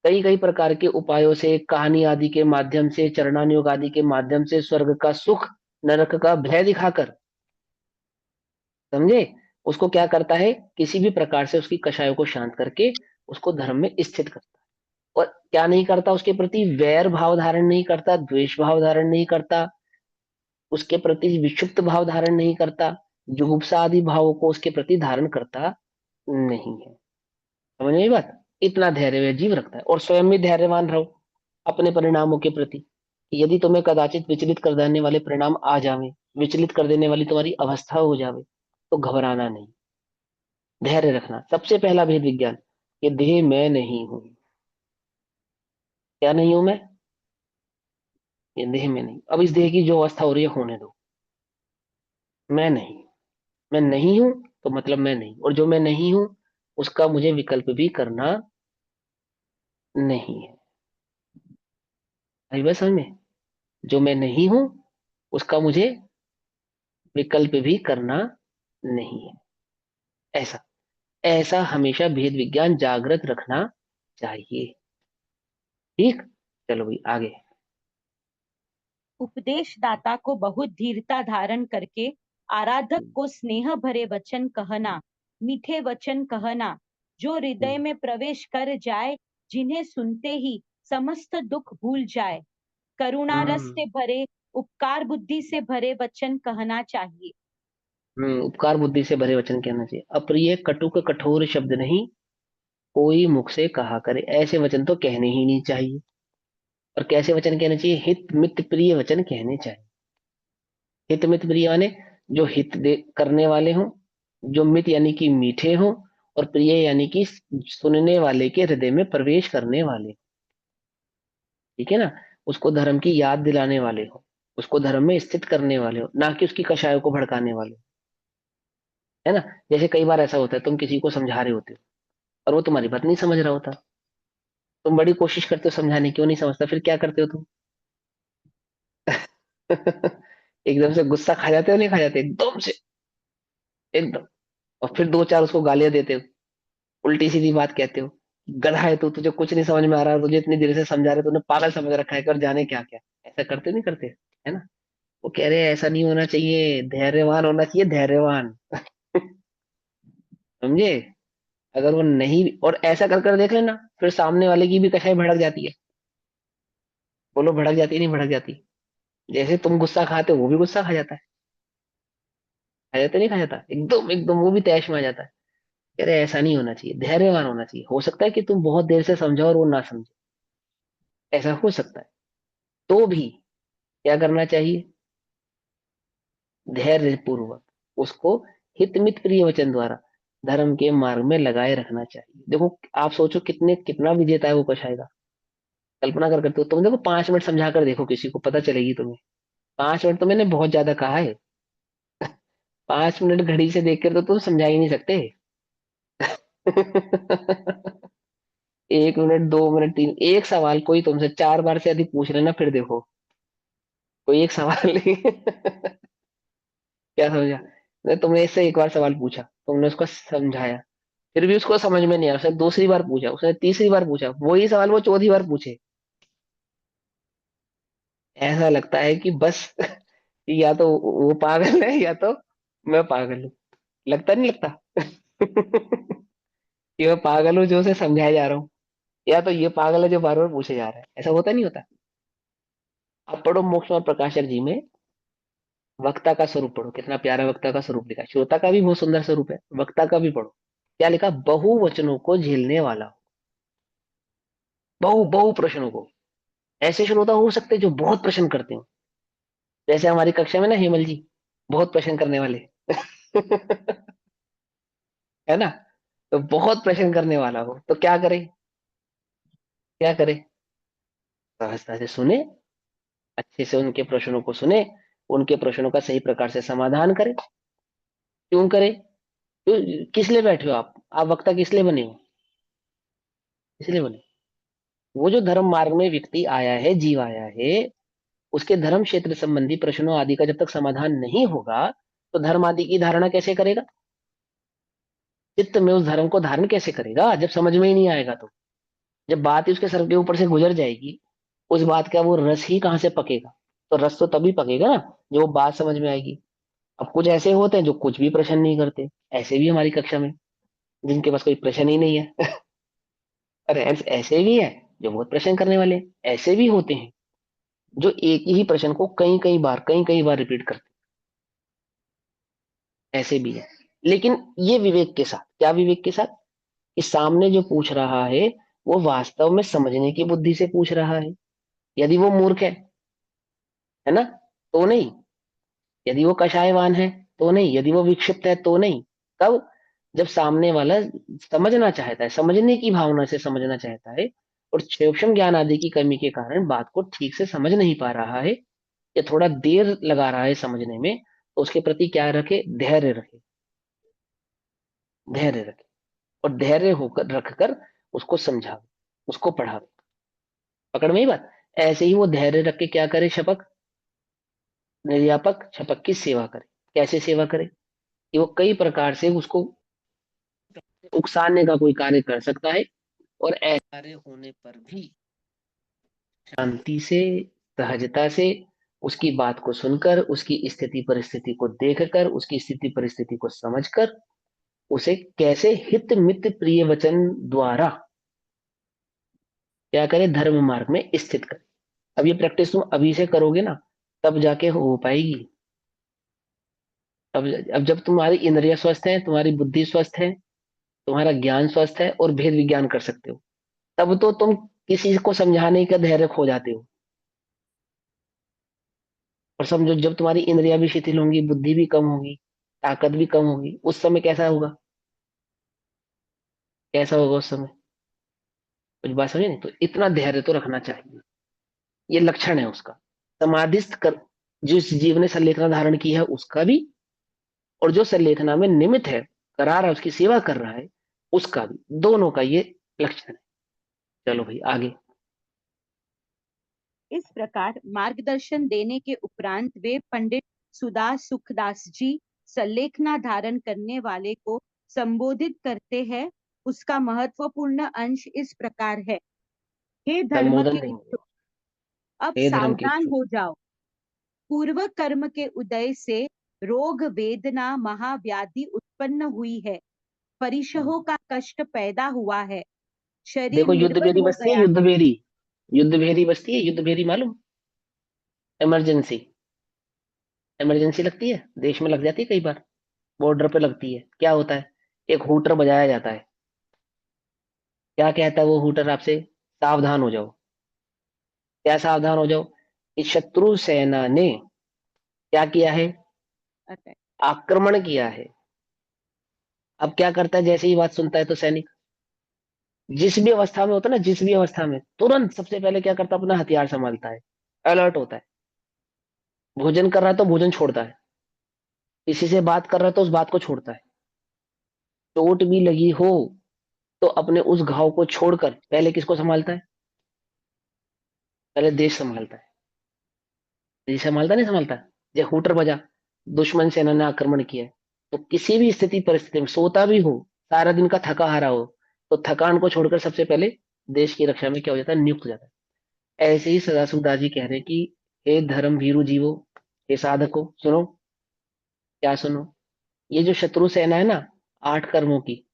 कई कई प्रकार के उपायों से, कहानी आदि के माध्यम से, चरणानुयोग आदि के माध्यम से, स्वर्ग का सुख, नरक का भय दिखाकर, समझे, उसको क्या करता है, किसी भी प्रकार से उसकी कषायों को शांत करके उसको धर्म में स्थित करता है। और क्या नहीं करता, उसके प्रति वैर भाव धारण नहीं करता, द्वेष भाव धारण नहीं करता, उसके प्रति विक्षुप्त भाव धारण नहीं करता, जुगुप्सा आदि भावों को उसके प्रति धारण करता नहीं है। समझ में आई बात? इतना धैर्य वह जीव रखता है, और स्वयं भी धैर्यवान रहो अपने परिणामों के प्रति। यदि तुम्हें कदाचित विचलित कर देने वाले परिणाम आ जावे, विचलित कर देने वाली तुम्हारी अवस्था हो जावे, तो घबराना नहीं, धैर्य रखना। सबसे पहला भेद विज्ञान, ये देह मैं नहीं हूं। क्या नहीं हूं मैं? ये देह में नहीं। अब इस देह की जो अवस्था हो रही है होने दो, मैं नहीं, मैं नहीं हूं, तो मतलब मैं नहीं, और जो मैं नहीं हूं उसका मुझे विकल्प भी करना नहीं है। भाई बस समझ में, जो मैं नहीं हूं उसका मुझे विकल्प भी करना नहीं है। ऐसा, ऐसा हमेशा भेद विज्ञान जागृत रखना चाहिए। ठीक, चलो भाई आगे। उपदेश दाता को बहुत धीरता धारण करके आराधक को स्नेह भरे वचन कहना, मीठे वचन कहना, जो हृदय में प्रवेश कर जाए, जिन्हें सुनते ही समस्त दुख भूल जाए, करुणा रस हम्म से भरे, उपकार बुद्धि से भरे वचन कहना चाहिए। उपकार बुद्धि से भरे वचन कहना चाहिए। अप्रिय कटुक कठोर शब्द नहीं कोई मुख से कहा करे, ऐसे वचन तो कहने ही नहीं चाहिए। और कैसे वचन कहने चाहिए? हित मित प्रिय वचन कहने चाहिए। हित मित प्रिय माने जो हित दे करने वाले हों, जो मित यानी कि मीठे हों, और प्रिय यानी कि सुनने वाले के हृदय में प्रवेश करने वाले। ठीक है ना, उसको धर्म की याद दिलाने वाले हो, उसको धर्म में स्थित करने वाले हो, ना कि उसकी कषायों को भड़काने वाले हो। है ना, जैसे कई बार ऐसा होता है, तुम किसी को समझा रहे होते हो और वो तुम्हारी बात नहीं समझ रहा होता, तुम बड़ी कोशिश करते हो समझाने की, वो नहीं समझता, फिर क्या करते हो तुम? एकदम से गुस्सा खा जाते हो, नहीं खा जाते एकदम से, एकदम, और फिर दो चार उसको गालियां देते हो, उल्टी सीधी बात कहते हो, गधा है तू, तुझे कुछ नहीं समझ में आ रहा, तुझे इतनी देर से समझा रहे, तूने पागल समझ रखा है, कर जाने क्या क्या। ऐसा करते नहीं करते, है ना। वो कह रहे हैं ऐसा नहीं होना चाहिए, धैर्यवान होना चाहिए, धैर्यवान। समझे। अगर वो नहीं, और ऐसा कर कर देख लेना, फिर सामने वाले की भी कशाई भड़क जाती है। बोलो भड़क जाती है नहीं भड़क जाती। जैसे तुम गुस्सा खाते हो वो भी गुस्सा खा जाता है। खा जाता नहीं खा जाता, एकदम एकदम वो भी तैश में आ जाता है। कह रहे ऐसा नहीं होना चाहिए, धैर्यवान होना चाहिए। हो सकता है कि तुम बहुत देर से समझाओ और वो ना समझे, ऐसा हो सकता है। तो भी क्या करना चाहिए, धैर्य पूर्वक उसको हितमित प्रिय वचन द्वारा धर्म के मार्ग में लगाए रखना चाहिए। देखो आप सोचो कितने कितना विजेता है वो कशाय का। कल्पना कर करते हो तुम, देखो 5 मिनट समझा कर देखो किसी को, पता चलेगी तुम्हें। 5 मिनट तो मैंने बहुत ज्यादा कहा है। 5 मिनट घड़ी से देख कर तो तुम समझा ही नहीं सकते। 1 मिनट, 2 मिनट, 3, एक सवाल कोई तुमसे 4 बार से अधिक पूछ लेना, फिर देखो कोई एक सवाल नहीं। क्या समझा, नहीं तुमने इससे एक बार सवाल पूछा, तुमने उसको समझाया, फिर भी उसको समझ में नहीं आया, उसने दूसरी बार पूछा, उसने तीसरी बार पूछा, वही सवाल वो चौथी बार पूछे। ऐसा लगता है कि बस कि या तो वो पागल है या तो मैं पागल हूँ। लगता नहीं लगता। कि मैं पागल हूँ जो उसे समझाया जा रहा हूँ, या तो ये पागल है जो बार बार पूछे जा रहा है। ऐसा होता नहीं होता। अब पढ़ो मोक्ष और प्रकाशक जी में, वक्ता का स्वरूप पढ़ो, कितना प्यारा वक्ता का स्वरूप लिखा है। श्रोता का भी बहुत सुंदर स्वरूप है, वक्ता का भी पढ़ो। क्या लिखा, बहुवचनों को झेलने वाला हो। बहु बहु प्रश्नों को। ऐसे श्रोता हो सकते हैं जो बहुत प्रश्न करते हो, जैसे हमारी कक्षा में ना हेमल जी, बहुत प्रश्न करने वाले। है ना। तो बहुत प्रश्न करने वाला हो तो क्या करे, क्या करे, सहजता से सुने, अच्छे से उनके प्रश्नों को सुने, उनके प्रश्नों का सही प्रकार से समाधान करे। क्यों करे, क्यों, किस लिए बैठे हो आप वक्ता किस लिए बने हो, इसलिए बने। वो जो धर्म मार्ग में व्यक्ति आया है, जीव आया है, उसके धर्म क्षेत्र संबंधी प्रश्नों आदि का जब तक समाधान नहीं होगा, तो धर्म आदि की धारणा कैसे करेगा, चित्त में उस धर्म को धारण कैसे करेगा, जब समझ में ही नहीं आएगा तो। जब बात ही उसके सर के ऊपर से गुजर जाएगी, उस बात का वो रस ही कहाँ से पकेगा। तो रस तो तभी पकेगा ना जब वो बात समझ में आएगी। अब कुछ ऐसे होते हैं जो कुछ भी प्रश्न नहीं करते, ऐसे भी हमारी कक्षा में, जिनके पास कोई प्रश्न ही नहीं है। अरे ऐसे भी है जो बहुत प्रश्न करने वाले हैं, ऐसे भी होते हैं जो एक ही प्रश्न को कई कई बार रिपीट करते हैं, ऐसे भी है। लेकिन ये विवेक के साथ, क्या विवेक के साथ, कि सामने जो पूछ रहा है वो वास्तव में समझने की बुद्धि से पूछ रहा है। यदि वो मूर्ख है ना, तो नहीं। यदि वो कषायवान है तो नहीं। यदि वो विक्षिप्त है तो नहीं। कब, जब सामने वाला समझना चाहता है, समझने की भावना से समझना चाहता है, और सूक्ष्म ज्ञान आदि की कमी के कारण बात को ठीक से समझ नहीं पा रहा है, या थोड़ा देर लगा रहा है समझने में, तो उसके प्रति क्या रखे, धैर्य रखे। धैर्य रखे, और धैर्य होकर रखकर उसको समझावे, उसको पढ़ावे। पकड़ में ही बात। ऐसे ही वो धैर्य रख के क्या करे, शपथ, निर्यापक शपथ की सेवा करे। कैसे सेवा करे, कि वो कई प्रकार से उसको उकसाने का कोई कार्य कर सकता है, और ऐसा कार्य होने पर भी शांति से, सहजता से, उसकी बात को सुनकर, उसकी स्थिति परिस्थिति को देखकर, उसकी स्थिति परिस्थिति को समझकर, उसे कैसे हित मित प्रिय वचन द्वारा क्या करे, धर्म मार्ग में स्थित करे। अब ये प्रैक्टिस तुम अभी से करोगे ना, तब जाके हो पाएगी। अब जब तुम्हारी इंद्रिया स्वस्थ है, तुम्हारी बुद्धि स्वस्थ है, तुम्हारा ज्ञान स्वस्थ है, और भेद विज्ञान कर सकते हो, तब तो तुम किसी को समझाने का धैर्य खो जाते हो। और समझो जब तुम्हारी इंद्रियां भी शिथिल होंगी, बुद्धि भी कम होगी, ताकत भी कम होगी, उस समय कैसा होगा, कैसा होगा उस समय। कुछ बात समझे नहीं, तो इतना धैर्य तो रखना चाहिए। ये लक्षण है उसका, समाधिस्थ कर, जिस जीव ने संलेखना धारण की है उसका भी, और जो संलेखना में निमित्त है, करा रहा है, उसकी सेवा कर रहा है, उसका भी, दोनों का ये लक्षण है। चलो भाई आगे। इस प्रकार मार्गदर्शन देने के उपरांत वे पंडित सुदास सुखदास जी संलेखना धारण करने वाले को संबोधित करते हैं, उसका महत्वपूर्ण अंश इस प्रकार है। हे धर्म संबोधन के नहीं है। इच्छुक, अब हे धर्म के सावधान इच्छुक। हो जाओ। पूर्व कर्म के उदय से रोग वेदना महाव्याधि उत्पन्न हुई है, परिशहों का कष्ट पैदा हुआ है, शरीर देखो युद्ध निर्बल भेरी हो बजती है, गया युद्ध है। भेरी। युद्ध भेरी बजती है, युद्ध भेरी मालूम? इमरजेंसी। इमरजेंसी लगती है, देश में लग जाती है कई बार, बॉर्डर पे लगती है। क्या होता है? एक हूटर बजाया जाता है। क्या कहता है वो हूटर आपसे? सावधान हो जाओ। क्या सावधान हो जाओ? कि शत्रु सेना ने क्या किया है? अतः आक्रमण किया है। अब क्या करता है जैसे ही बात सुनता है तो सैनिक, जिस भी अवस्था में होता है ना, जिस भी अवस्था में, तुरंत सबसे पहले क्या करता है? अपना हथियार संभालता है, अलर्ट होता है। भोजन कर रहा है तो भोजन छोड़ता है, किसी से बात कर रहा है तो उस बात को छोड़ता है। चोट भी लगी हो तो अपने उस घाव को छोड़कर पहले किसको संभालता है? पहले देश संभालता है। देश संभालता नहीं संभालता? जब हुटर बजा, दुश्मन सेना ने आक्रमण किया है, तो किसी भी स्थिति परिस्थिति में सोता भी हो, सारा दिन का थका हारा हो, तो थकान को छोड़कर सबसे पहले देश की रक्षा में क्या हो जाता है? नियुक्त हो जाता है। ऐसे ही सदाशिवदास जी कह रहे हैं कि हे धर्म भीरु जीवो, हे साधको सुनो। क्या सुनो? ये जो शत्रु सेना है ना, 8 कर्मों की,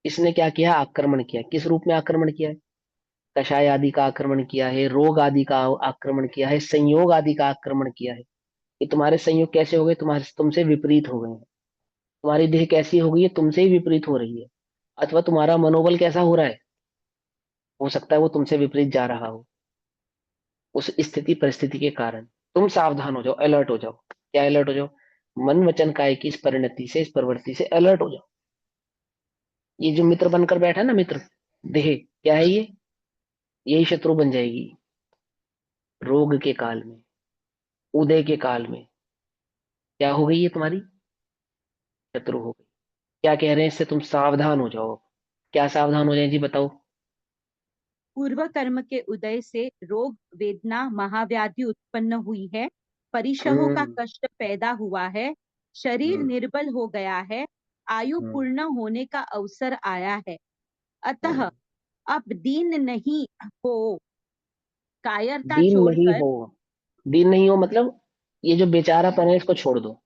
इसने क्या किया? आक्रमण किया। किस रूप में आक्रमण किया है? कषाय आदि का आक्रमण किया है, रोग आदि का आक्रमण किया है, संयोग आदि का आक्रमण किया है। कि तुम्हारे संयोग कैसे हो गए? तुम्हारे तुमसे विपरीत हो गए हैं। तुम्हारी देह कैसी हो गई है? तुमसे ही विपरीत हो रही है। अथवा तुम्हारा मनोबल कैसा हो रहा है? हो सकता है वो तुमसे विपरीत जा रहा हो, उस स्थिति परिस्थिति के कारण। तुम सावधान हो जाओ, अलर्ट हो जाओ। क्या अलर्ट हो जाओ? मन वचन काय की इस परिणति से, इस प्रवृत्ति से अलर्ट हो जाओ। ये जो मित्र बनकर बैठा है ना, मित्र देह, क्या है ये? यही शत्रु बन जाएगी। रोग के काल में, उदय के काल में क्या हो गई? ये तुम्हारी शत्रु हो गई। क्या कह रहे हैं? इससे तुम सावधान हो जाओ। क्या सावधान हो जाए जी, बताओ। पूर्व कर्म के उदय से रोग वेदना महाव्याधि उत्पन्न हुई है, परिशहों का हम्म। कष्ट पैदा हुआ है, शरीर हम्म। निर्बल हो गया है, आयु हम्म। पूर्ण होने का अवसर आया है। अतः हम्म। अब दीन नहीं हो, कायरता दीन नहीं छोड़कर। हो। दीन नहीं हो मतलब, ये जो बेचारापन है इसको छोड़ दो।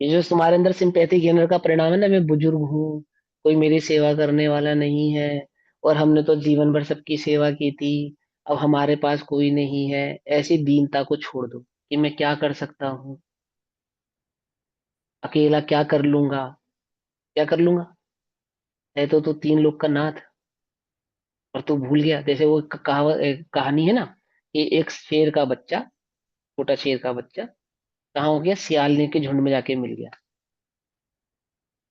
ये जो तुम्हारे अंदर सिंपैथी गेनर का परिणाम है ना, मैं बुजुर्ग हूँ, कोई मेरी सेवा करने वाला नहीं है, और हमने तो जीवन भर सबकी सेवा की थी, अब हमारे पास कोई नहीं है, ऐसी दीनता को छोड़ दो। कि मैं क्या कर सकता हूँ, अकेला क्या कर लूंगा? क्या कर लूंगा? है तो तू 3 लोग का नाथ, और तू भूल गया। जैसे वो कहावत, एक कहानी है ना, कि एक शेर का बच्चा, छोटा शेर का बच्चा कहाँ हो गया? सियालने के झुंड में जाके मिल गया।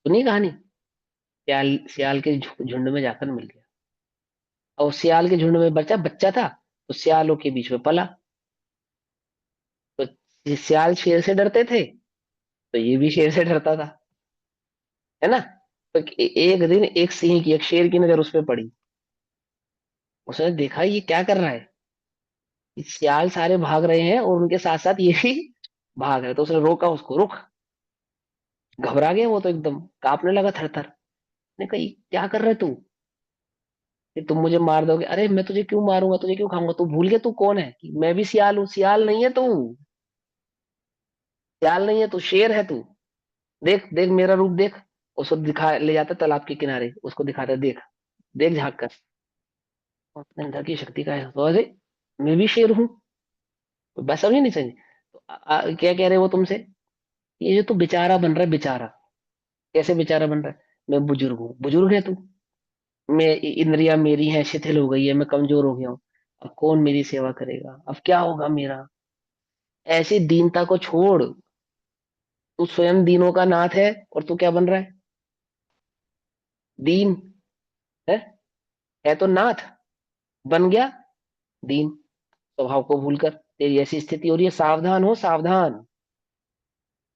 सुनी कहानी? सियाल सियाल के झुंड में जाकर मिल गया। और सियाल के झुंड में बच्चा बच्चा था, तो सियालों के बीच में पला। तो सियाल शेर से डरते थे, तो ये भी शेर से डरता था, है ना? तो एक दिन एक सिंह की, एक शेर की नजर उस पर पड़ी। उसने देखा ये क्या कर रहा है, कि सियाल सारे भाग रहे हैं और उनके साथ साथ ये भी भाग रहे, तो उसने रोका उसको, रुक। घबरा गया वो तो, एकदम कांपने लगा थर थर। ने कहा, "ये क्या कर रहे तू? कि तुम मुझे मार दोगे?" "अरे मैं तुझे क्यों मारूंगा, तुझे क्यों खाऊंगा? तू भूल गया तू कौन है? कि मैं भी सियाल हूँ।" "सियाल नहीं है तू, सियाल नहीं है तू, शेर है तू। देख देख मेरा रूप देख।" उसको दिखा ले जाता तालाब के किनारे, उसको दिखाता, देख देख झांक कर। और अपने अंदर की शक्ति का है तो, अरे मैं भी शेर हूँ। बस समझे नहीं समझे? तो क्या कह रहे हो तुमसे? ये जो तू बेचारा बन रहा है, बेचारा कैसे बेचारा बन रहा है? मैं बुजुर्ग हूँ, बुजुर्ग है तू। मैं इंद्रियां मेरी हैं शिथिल हो गई है, मैं कमजोर हो गया हूँ। अब कौन मेरी सेवा करेगा? अब क्या होगा मेरा? ऐसी दीनता को छोड़। तू स्वयं दीनों का नाथ है, और तू क्या बन रहा है? दीन है तो नाथ बन गया दीन, स्वभाव को भूलकर। तेरी ऐसी स्थिति हो रही है, सावधान हो, सावधान।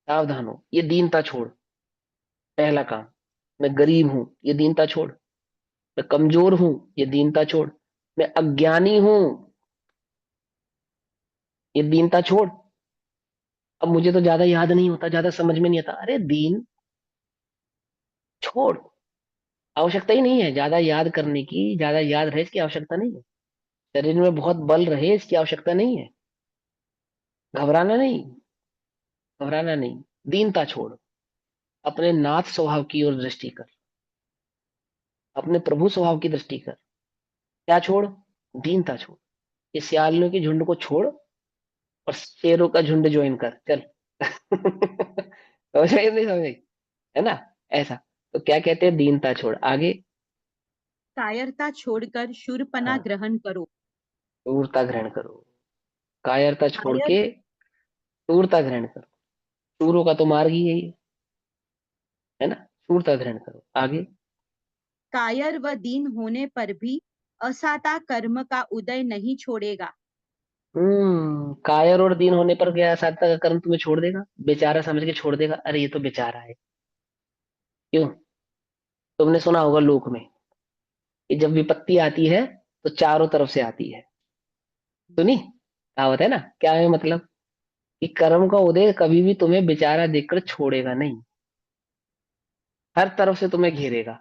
सावधान हो, ये दीनता छोड़। पहला काम। मैं गरीब हूं, ये दीनता छोड़। मैं कमजोर हूं, ये दीनता छोड़। मैं अज्ञानी हूं, ये दीनता छोड़। अब मुझे तो ज्यादा याद नहीं होता, ज्यादा समझ में नहीं आता। अरे दीन, छोड़, आवश्यकता ही नहीं है ज्यादा याद करने की, ज्यादा याद रहे इसकी आवश्यकता नहीं है, शरीर में बहुत बल रहे इसकी आवश्यकता नहीं है, घबराना नहीं, घबराना नहीं, दीनता छोड़, अपने नाथ स्वभाव की ओर दृष्टि कर, अपने प्रभु स्वभाव की दृष्टि कर। क्या छोड़? दीनता छोड़। ये सियालियों के झुंड को छोड़ और शेरों का झुंड ज्वाइन कर, चल। समझ आई नहीं समझ आई? है ना? ऐसा। तो क्या कहते हैं? दीनता छोड़। आगे? कायरता छोड़कर शूरपणा हाँ, ग्रहण करो। क्रूरता ग्रहण करो। कायरता छोड़ कायर के क्रूरता ग्रहण करो। शूरों का तो मार्ग ही यही है ना? क्रूरता ग्रहण करो। आगे? कायर व दीन होने पर भी असाता कर्म का उदय नहीं छोड़ेगा। कायर और दीन होने पर क्या साधता का कर्म तुम्हें छोड़ देगा? बेचारा समझ के छोड़ देगा, अरे ये तो बेचारा है। क्यों? तुमने सुना होगा लोक में कि जब विपत्ति आती है तो चारों तरफ से आती है। सुनी कहावत है ना? क्या है मतलब? कि कर्म का उदय कभी भी तुम्हें बेचारा देखकर छोड़ेगा नहीं, हर तरफ से तुम्हें घेरेगा।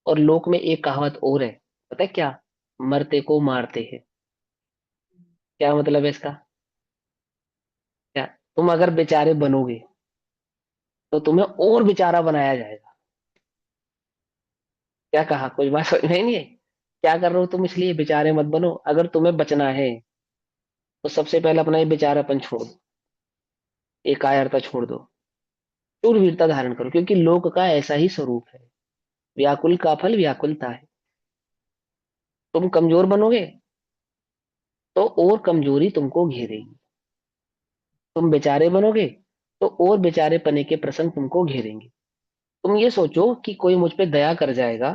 और लोक में एक कहावत और है, पता है क्या? मरते को मारते हैं। क्या मतलब है इसका? क्या? तुम अगर बेचारे बनोगे तो तुम्हें और बेचारा बनाया जाएगा। क्या कहा? कुछ बात समझ में नहीं है? क्या कर रहे हो तुम? इसलिए बेचारे मत बनो। अगर तुम्हें बचना है तो सबसे पहले अपना ये बेचारापन छोड़ दो, ये कायरता छोड़ दो, शूरवीरता धारण करो, क्योंकि लोक का ऐसा ही स्वरूप है। व्याकुल का फल व्याकुलता है। तुम कमजोर बनोगे तो और कमजोरी तुमको घेरेगी, तुम बेचारे बनोगे तो और बेचारे पने के प्रसंग तुमको घेरेंगे। तुम ये सोचो कि कोई मुझ पे दया कर जाएगा,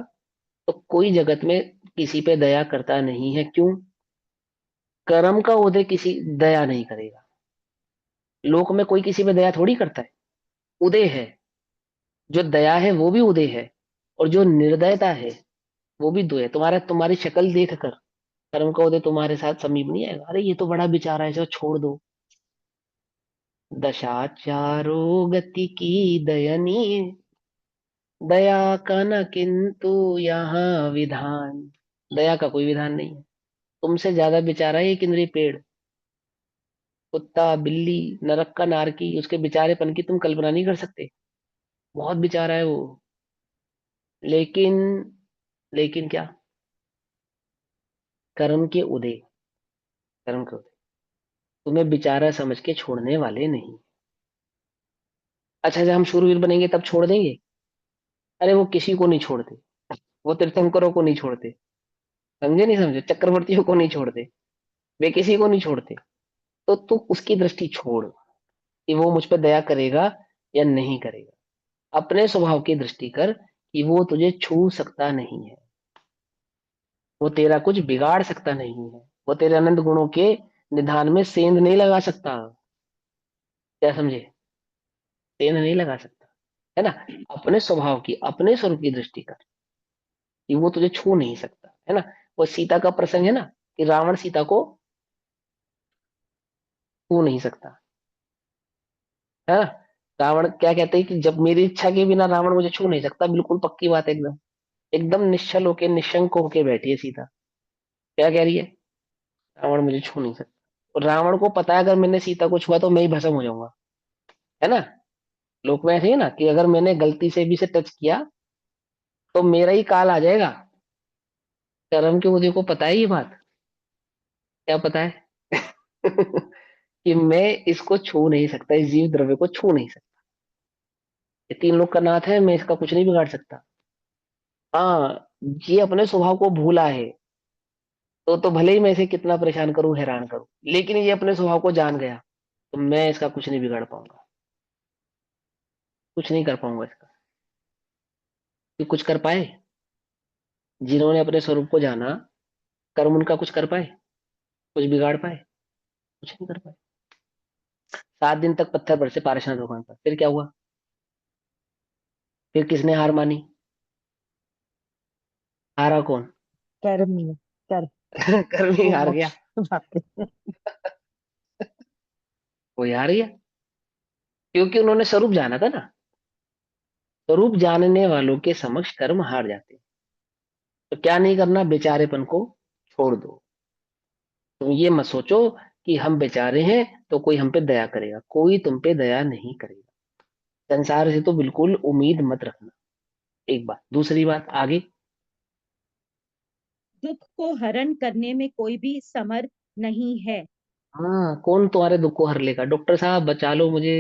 तो कोई जगत में किसी पे दया करता नहीं है। क्यों? कर्म का उदय किसी दया नहीं करेगा। लोक में कोई किसी पे दया थोड़ी करता है। उदय है, जो दया है वो भी उदय है, और जो निर्दयता है वो भी दो है। तुम्हारी शक्ल देख कर कर्म का उदय तुम्हारे साथ समीप नहीं आएगा, अरे ये तो बड़ा बेचारा है, इसे छोड़ दो। दशाचारो गति की दयनीय, दया का न किंतु यहाँ विधान। दया का कोई विधान नहीं है। तुमसे ज्यादा बेचारा है एक इंद्रिय पेड़, कुत्ता, बिल्ली, नरक का नारकी, उसके बेचारेपन की तुम कल्पना नहीं कर सकते। बहुत बेचारा है वो। लेकिन लेकिन क्या? कर्म के उदय, कर्म के उदय तुम्हें बेचारा समझ के छोड़ने वाले नहीं। अच्छा, जब हम शूरवीर बनेंगे तब छोड़ देंगे? अरे वो किसी को नहीं छोड़ते, वो तीर्थंकरों को नहीं छोड़ते, समझे नहीं समझे, चक्रवर्तियों को नहीं छोड़ते, वे किसी को नहीं छोड़ते। तो तू उसकी दृष्टि छोड़ कि वो मुझ पर दया करेगा या नहीं करेगा। अपने स्वभाव की दृष्टि कर कि वो तुझे छू सकता नहीं है, वो तेरा कुछ बिगाड़ सकता नहीं है, वो तेरे अनंत गुणों के निधान में सेंध नहीं लगा सकता। क्या समझे? सेंध नहीं लगा सकता, है ना? अपने स्वभाव की, अपने स्वरूप की दृष्टि कर कि वो तुझे छू नहीं सकता, है ना? वो सीता का प्रसंग है ना, कि रावण सीता को छू नहीं सकता, है ना? रावण क्या कहते हैं कि जब मेरी इच्छा के बिना रावण मुझे छू नहीं सकता, बिल्कुल पक्की बात है एकदम। एकदम निश्चल होके, निशंक होके बैठी है सीता। क्या कह रही है? रावण मुझे छू नहीं सकता। और रावण को पता है अगर मैंने सीता को छुआ तो मैं ही भस्म हो जाऊंगा, है ना? लोक में ऐसे ही ना, कि अगर मैंने गलती से भी से टच किया तो मेरा ही काल आ जाएगा। कर्म के उदय को पता है ये बात। क्या पता है? कि मैं इसको छू नहीं सकता, इस जीव द्रव्य को छू नहीं सकता। ये तीन लोग का नाथ है, मैं इसका कुछ नहीं बिगाड़ सकता। हाँ, ये अपने स्वभाव को भूला है, तो भले ही मैं इसे कितना परेशान करूं, हैरान करूं, लेकिन ये अपने स्वभाव को जान गया तो मैं इसका कुछ नहीं बिगाड़ पाऊंगा, कुछ नहीं कर पाऊंगा इसका। कि कुछ कर पाए? जिन्होंने अपने स्वरूप को जाना, कर्म उनका कुछ कर पाए? कुछ बिगाड़ पाए? कुछ नहीं कर पाए। 7 दिन तक पत्थर बरसे पारसनाथ भगवान पर, फिर क्या हुआ? फिर किसने हार मानी? हारा कौन? कर्म ही है, कर्म। कर्म ही वो हार गया। मोक्ष पाते। वो हार गया, क्योंकि उन्होंने स्वरूप जाना था ना। स्वरूप जानने वालों के समक्ष कर्म हार जाते हैं। तो क्या नहीं करना, बेचारेपन को छोड़ दो। तुम ये मत सोचो कि हम बेचारे हैं तो कोई हम पे दया करेगा, कोई तुम पे दया नहीं करेगा। संसार से तो बिल्कुल उम्मीद मत रखना। एक बात, दूसरी बात आगे। दुख को हरण करने में कोई भी समर्थ नहीं है। हाँ, कौन तुम्हारे दुख को हर लेगा? डॉक्टर साहब बचा लो मुझे,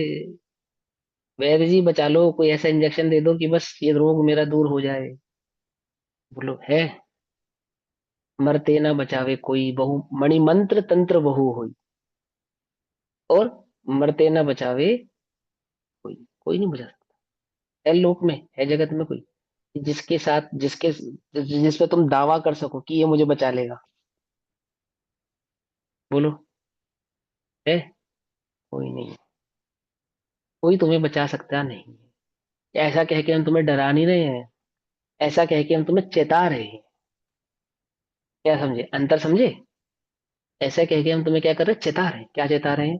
वैद्य जी बचा लो, कोई ऐसा इंजेक्शन दे दो कि बस ये रोग मेरा दूर हो जाए। बोलो है? मरते न बचावे कोई, बहु मणि मंत्र तंत्र बहु होई। और मरते न बचावे कोई, कोई नहीं बचा सकता। है लोक में, है जगत में कोई जिसके साथ, जिस पे तुम दावा कर सको कि ये मुझे बचा लेगा? बोलो, है? कोई नहीं। कोई तुम्हें बचा सकता नहीं है। ऐसा कह के हम तुम्हें डरा नहीं रहे हैं, ऐसा कह के हम तुम्हें चेता रहे हैं। क्या समझे? अंतर समझे? ऐसा कह के हम तुम्हें क्या कर रहे हैं? चेता रहे हैं। क्या चेता रहे हैं?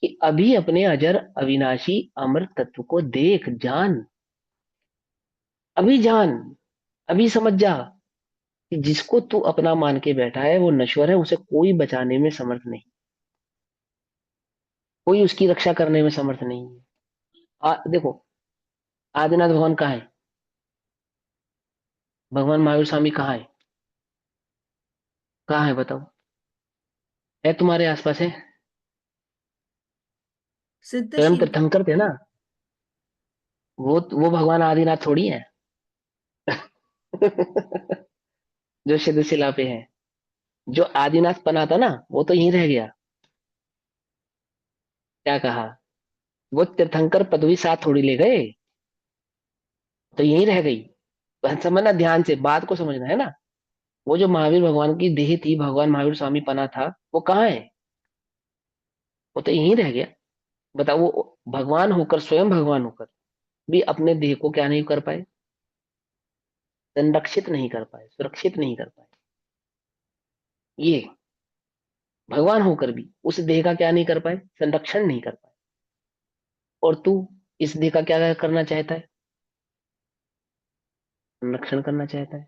कि अभी अपने अजर अविनाशी अमर तत्व को देख, जान। अभी जान, अभी समझ जा कि जिसको तू अपना मान के बैठा है वो नश्वर है, उसे कोई बचाने में समर्थ नहीं, कोई उसकी रक्षा करने में समर्थ नहीं है। देखो, आदिनाथ भगवान कहाँ है? भगवान महावीर स्वामी कहाँ है? कहाँ है बताओ? है तुम्हारे आसपास है? स्वयं सिद्धशिला। तीर्थंकर थे ना। वो भगवान आदिनाथ थोड़ी है। जो सिद्ध शिला पे है। जो आदिनाथ पना था ना, वो तो यहीं रह गया। क्या कहा? वो तीर्थंकर पदवी साथ थोड़ी ले गए, तो यहीं रह गई। बस समझना, ध्यान से बात को समझना है ना। वो जो महावीर भगवान की देह थी, भगवान महावीर स्वामी पना था, वो कहाँ है? वो तो यहीं रह गया। बताओ, वो भगवान होकर, स्वयं भगवान होकर भी अपने देह को क्या नहीं कर पाए? संरक्षित नहीं कर पाए, सुरक्षित नहीं कर पाए। ये भगवान होकर भी उस देह का क्या नहीं कर पाए? संरक्षण नहीं कर पाए। और तू इस देह का क्या करना चाहता है? संरक्षण करना चाहता है।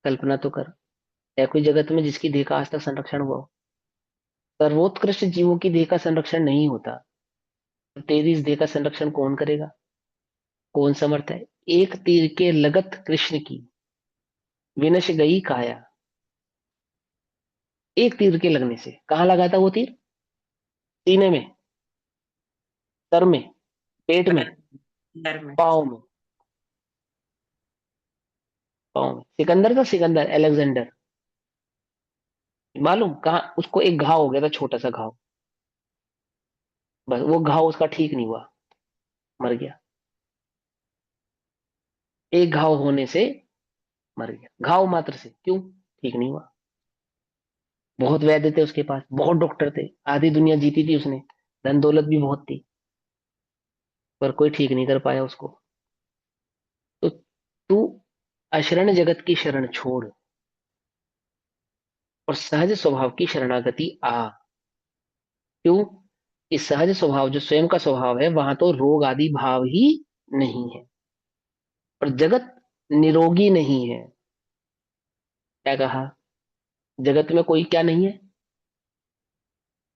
कल्पना तो कर, है कोई जगत में जिसकी देह का आज तक संरक्षण हुआ हो? सर्वोत्कृष्ट जीवों की देह का संरक्षण नहीं होता, तो तेरी इस देह का संरक्षण कौन करेगा? कौन समर्थ है? एक तीर के लगत कृष्ण की विनश गई काया। एक तीर के लगने से कहाँ लगा था वो तीर? सीने में, सर में, पेट में, डर में। पाँव में। पाँव में सिकंदर था, सिकंदर अलेक्जेंडर। मालूम कहाँ उसको एक घाव हो गया था, छोटा सा घाव। बस वो घाव उसका ठीक नहीं हुआ, मर गया। एक घाव होने से मर गया, घाव मात्र से। क्यों? ठीक नहीं हुआ। बहुत वैद्य थे उसके पास, बहुत डॉक्टर थे, आधी दुनिया जीती थी उसने, धन दौलत भी बहुत थी, पर कोई ठीक नहीं कर पाया उसको। तो तू अशरण जगत की शरण छोड़ और सहज स्वभाव की शरणागति आ। क्यों? इस सहज स्वभाव जो स्वयं का स्वभाव है, वहां तो रोग आदि भाव ही नहीं है, और जगत निरोगी नहीं है। क्या कहा? जगत में कोई क्या नहीं है?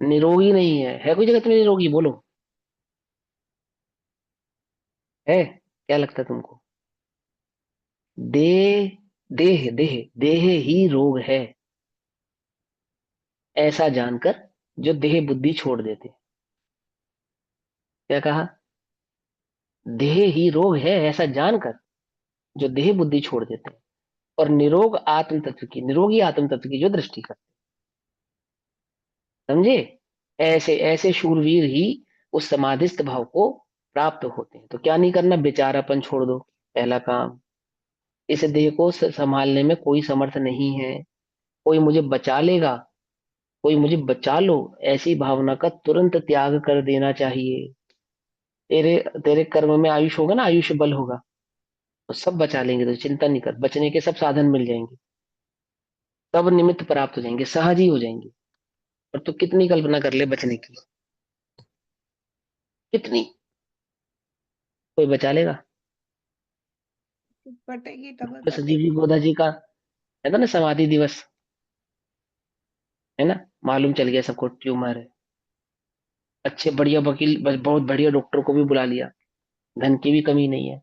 निरोगी नहीं है कोई जगत में निरोगी? बोलो, है? क्या लगता है तुमको? देह, देह देह देह ही रोग है, ऐसा जानकर जो देह बुद्धि छोड़ देते। क्या कहा? देह ही रोग है ऐसा जानकर जो देह बुद्धि छोड़ देते हैं, और निरोग आत्म तत्व की, निरोगी आत्म तत्व की जो दृष्टि करते हैं। समझे? ऐसे ऐसे शूरवीर ही उस समाधिस्थ भाव को प्राप्त होते हैं। तो क्या नहीं करना? बेचारापन छोड़ दो, पहला काम। इस देह को संभालने में कोई समर्थ नहीं है, कोई मुझे बचा लेगा, कोई मुझे बचा लो, ऐसी भावना का तुरंत त्याग कर देना चाहिए। तेरे तेरे कर्म में आयुष होगा ना, आयुष बल होगा, तो सब बचा लेंगे। तो चिंता नहीं कर, बचने के सब साधन मिल जाएंगे, सब निमित्त प्राप्त हो जाएंगे, सहज ही हो जाएंगे। और तू कितनी कल्पना कर ले बचने की, कितनी? कोई बचा लेगा? बटेगी डबल डॉक्टर संजीव जी बटेगी। गोधा जी का है था ना समाधि दिवस, है ना, मालूम चल गया सबको ट्यूमर है। अच्छे बढ़िया वकील, बहुत बढ़िया डॉक्टर को भी बुला लिया, धन की भी कमी नहीं है,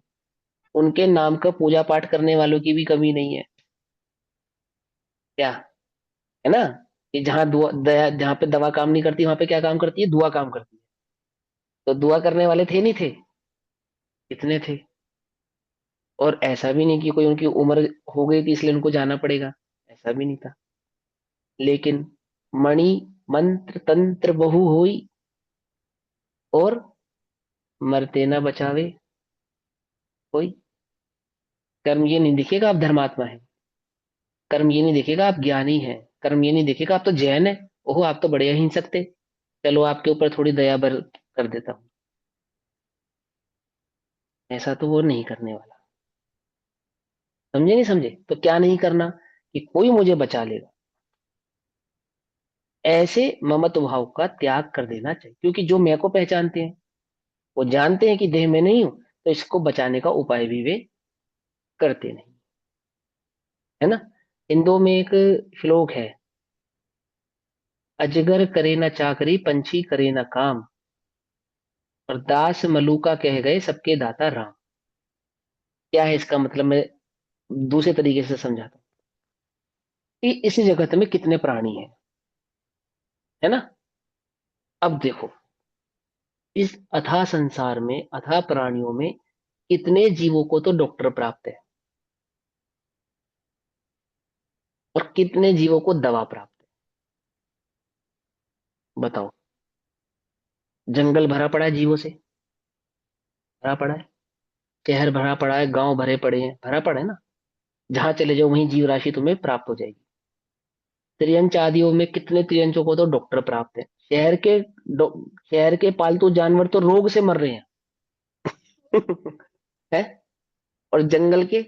उनके नाम का पूजा पाठ करने वालों की भी कमी नहीं है। क्या है ना, कि जहाँ दुआ दया, जहाँ पे दवा काम नहीं करती वहां पे क्या काम करती है, दुआ काम करती है। तो दुआ करने वाले थे नहीं थे, कितने थे। और ऐसा भी नहीं कि कोई उनकी उम्र हो गई थी इसलिए उनको जाना पड़ेगा, ऐसा भी नहीं था। लेकिन मणि मंत्र तंत्र बहु हुई, और मरते ना बचावे कोई। कर्म ये नहीं दिखेगा आप धर्मात्मा है, कर्म ये नहीं दिखेगा आप ज्ञानी हैं, कर्म ये नहीं दिखेगा आप तो जैन है, ओहो आप तो बड़े अहिंसक थे, चलो आपके ऊपर थोड़ी दया बर कर देता हूँ। ऐसा तो वो नहीं करने वाला। समझे नहीं समझे, तो क्या नहीं करना, कि कोई मुझे बचा लेगा, ऐसे ममत्व भाव का त्याग कर देना चाहिए। क्योंकि जो मैं को पहचानते हैं वो जानते हैं कि देह में नहीं हूं, तो इसको बचाने का उपाय भी वे करते नहीं, है ना। हिंदुओं में एक श्लोक है, अजगर करे न चाकरी पंछी करे न काम, और दास मलूका कह गए सबके दाता राम। क्या है इसका मतलब, मैं दूसरे तरीके से समझाता हूँ कि इस जगत में कितने प्राणी हैं, है ना। अब देखो, इस अथाह संसार में, अथाह प्राणियों में कितने जीवों को तो डॉक्टर प्राप्त है, और कितने जीवों को दवा प्राप्त है, बताओ। जंगल भरा पड़ा है जीवों से, भरा पड़ा है, शहर भरा पड़ा है, गांव भरे पड़े हैं, भरा पड़ा है ना। जहां चले जाओ वहीं जीव राशि तुम्हें प्राप्त हो जाएगी। त्रियंच आदियों में कितने त्रियंचों को तो डॉक्टर प्राप्त है। शहर के पालतू जानवर तो रोग से मर रहे हैं है, और जंगल के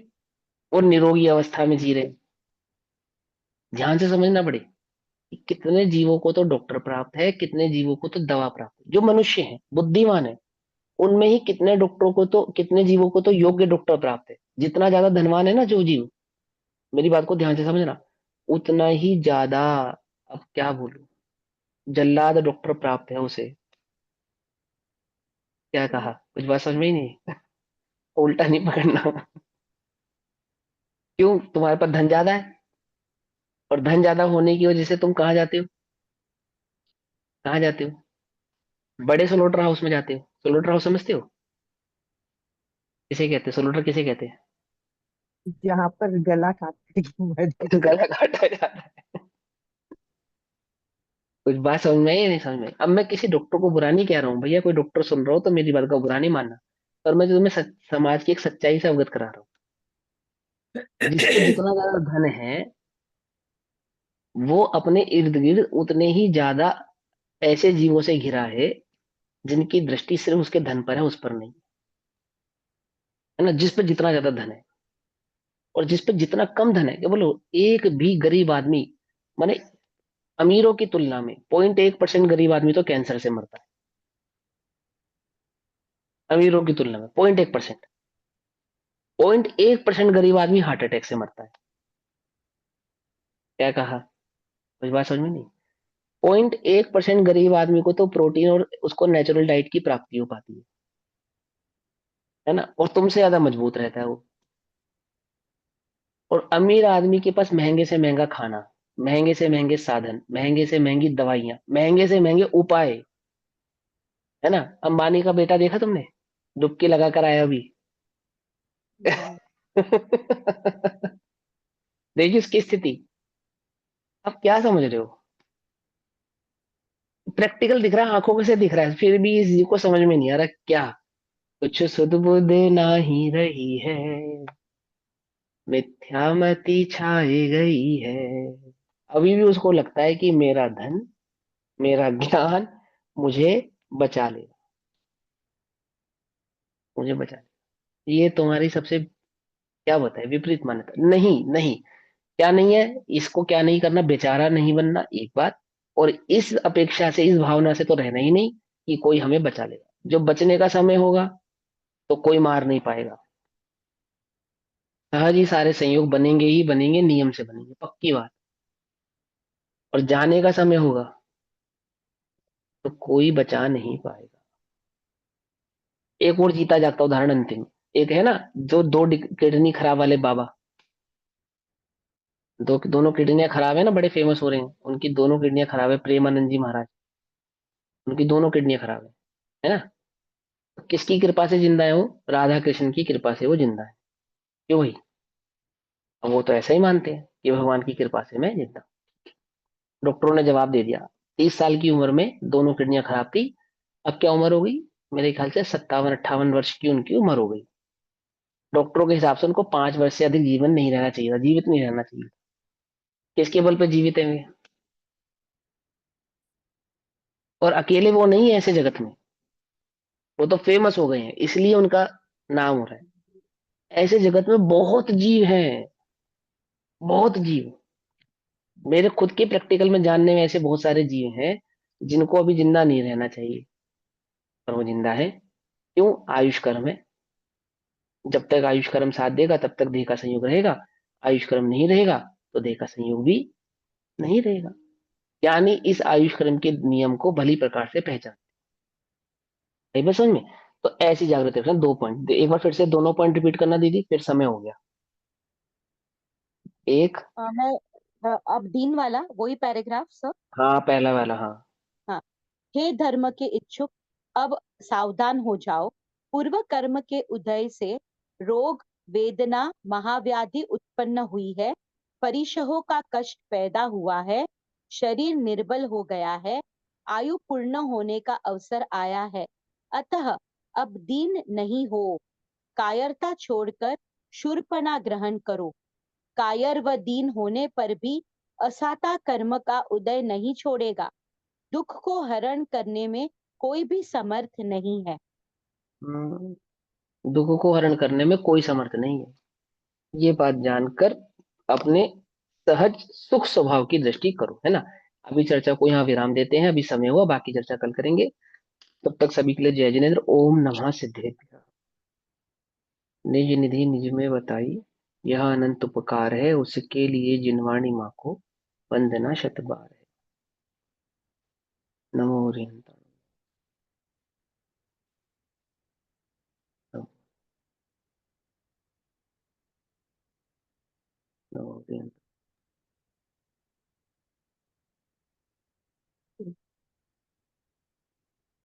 वो निरोगी अवस्था में जी रहे हैं। ध्यान से समझना पड़े कि कितने जीवों को तो डॉक्टर प्राप्त है, कितने जीवों को तो दवा प्राप्त है। जो मनुष्य है बुद्धिमान है उनमें ही कितने डॉक्टरों को तो, कितने जीवों को तो योग्य डॉक्टर प्राप्त है। जितना ज्यादा धनवान है ना जो जीव, मेरी बात को ध्यान से समझना, उतना ही ज्यादा, अब क्या बोलूं, जल्लाद डॉक्टर प्राप्त है उसे। क्या कहा, कुछ बात समझ में ही नहीं, उल्टा नहीं पकड़ना। क्यों, तुम्हारे पास धन ज्यादा है, और धन ज्यादा होने की वजह से तुम कहाँ जाते हो, कहाँ जाते हो, बड़े स्लोटर हाउस में जाते हो। स्लोटर हाउस समझते हो, किसे कहते हैं स्लोटर, किसे कहते जहाँ पर गला काटने की मर्जी। हैं गला काटा जाता है। कुछ बात समझ में आई या नहीं समझ में आई? अब मैं किसी डॉक्टर को बुरा नहीं कह रहा हूँ भैया, कोई डॉक्टर सुन रहा हो तो मेरी बात का बुरा नहीं मानना, पर मैं तुम्हें समाज की एक सच्चाई से अवगत करा रहा हूँ। जिस पे जितना ज्यादा धन है वो अपने इर्द गिर्द उतने ही ज्यादा ऐसे जीवों से घिरा है जिनकी दृष्टि सिर्फ उसके धन पर है, उस पर नहीं, है ना। जिस पे जितना ज्यादा धन है और जिस पे जितना कम धन है, क्या बोलो, एक भी गरीब आदमी, माने अमीरों की तुलना में 0.1% गरीब आदमी तो कैंसर से मरता है, अमीरों की तुलना में 0.1%। 0.1% गरीब आदमी हार्ट अटैक से मरता है। क्या कहा, कुछ बात समझ में नहीं। 0.1% गरीब आदमी को तो प्रोटीन और उसको नेचुरल डाइट की प्राप्ति हो पाती है ना, और तुमसे ज्यादा मजबूत रहता है वो। और अमीर आदमी के पास महंगे से महंगा खाना, महंगे से महंगे साधन, महंगे से महंगी दवाइयां, महंगे से महंगे उपाय, है ना। अंबानी का बेटा देखा तुमने, डुबकी लगा कर आया अभी। देखिए उसकी स्थिति, अब क्या समझ रहे हो, प्रैक्टिकल दिख रहा है, आंखों से दिख रहा है, फिर भी इस जीव को समझ में नहीं आ रहा क्या। कुछ सुध बुध नहीं रही है, मिथ्यामति छाई गई है। अभी भी उसको लगता है कि मेरा धन, मेरा ज्ञान मुझे बचा लेगा, मुझे बचा लेगा। ये तुम्हारी सबसे, क्या बताए, विपरीत मान्यता। नहीं नहीं, क्या नहीं है, इसको क्या नहीं करना, बेचारा नहीं बनना, एक बात। और इस अपेक्षा से, इस भावना से तो रहना ही नहीं कि कोई हमें बचा लेगा। जो बचने का समय होगा तो कोई मार नहीं पाएगा, सहज ही सारे संयोग बनेंगे ही बनेंगे, नियम से बनेंगे, पक्की बात। और जाने का समय होगा तो कोई बचा नहीं पाएगा। एक और जीता जागता उदाहरण अंतिम, एक है ना, जो दो किडनी खराब वाले बाबा, दोनों किडनियां खराब है ना, बड़े फेमस हो रहे हैं, उनकी दोनों किडनियां खराब है, प्रेमानंद जी महाराज, उनकी दोनों किडनियां खराब है ना। किसकी कृपा से जिंदा है वो? राधा कृष्ण की कृपा से वो जिंदा है। क्यों भाई? अब वो तो ऐसा ही मानते हैं कि भगवान की कृपा से मैं जिंदा हूं। डॉक्टरों ने जवाब दे दिया, 30 साल की उम्र में दोनों किडनियां खराब थी, अब क्या उम्र हो गई? मेरे ख्याल से 57-58 वर्ष की उनकी उम्र हो गई। डॉक्टरों के हिसाब से उनको 5 वर्ष से अधिक जीवन नहीं रहना चाहिए था, जीवित नहीं रहना चाहिए। किसके बल पे जीवित है वे? और अकेले वो नहीं है ऐसे जगत में, वो तो फेमस हो गए हैं इसलिए उनका नाम हो रहा है। ऐसे जगत में बहुत जीव हैं, बहुत जीव। मेरे खुद के प्रैक्टिकल में जानने में ऐसे बहुत सारे जीव हैं जिनको अभी जिंदा नहीं रहना चाहिए, पर वो जिंदा है। क्यों? आयुष कर्म है। जब तक आयुष कर्म साथ देगा तब तक देह का संयोग रहेगा, आयुष कर्म नहीं रहेगा तो देह का संयोग भी नहीं रहेगा। यानी इस आयुष कर्म के नियम को भली प्रकार से पहचान। है बस समझ में? तो ऐसी जागृति रखना। 2 पॉइंट एक बार फिर से दोनों पॉइंट रिपीट करना दीदी, फिर समय हो गया। एक, मैं अब दीन वाला वही पैराग्राफ सर। हाँ पहला वाला, हाँ। हाँ। हे धर्म के इच्छुक, अब सावधान हो जाओ। पूर्व कर्म के उदय से रोग, वेदना, महाव्याधि उत्पन्न हुई है। परिशहों का कष्ट पैदा हुआ है। शरीर निर्बल हो गया है। आयु पूर्ण होने का अवसर आया है। अतः अब दीन नहीं हो, कायरता छोड़कर शूरपणा ग्रहण करो। कायर व दीन होने पर भी असाता कर्म का उदय नहीं छोड़ेगा। दुख को हरण करने में कोई भी समर्थ नहीं है। दुख को हरण करने में कोई समर्थ नहीं है। ये बात जानकर अपने सहज सुख स्वभाव की दृष्टि करो, है ना। अभी चर्चा को यहाँ विराम देते हैं, अभी समय हुआ, बाकी चर्चा कल करेंगे। तब तक सभी के लिए जय जिनेन्द्र। ओम नमः सिद्धेभ्य। निज निधि निज में बताई, यह अनंत उपकार है, उसके लिए जिनवाणी माँ को वंदना शत बार है। नमो हरिहंताय। नमो हरिहंताय।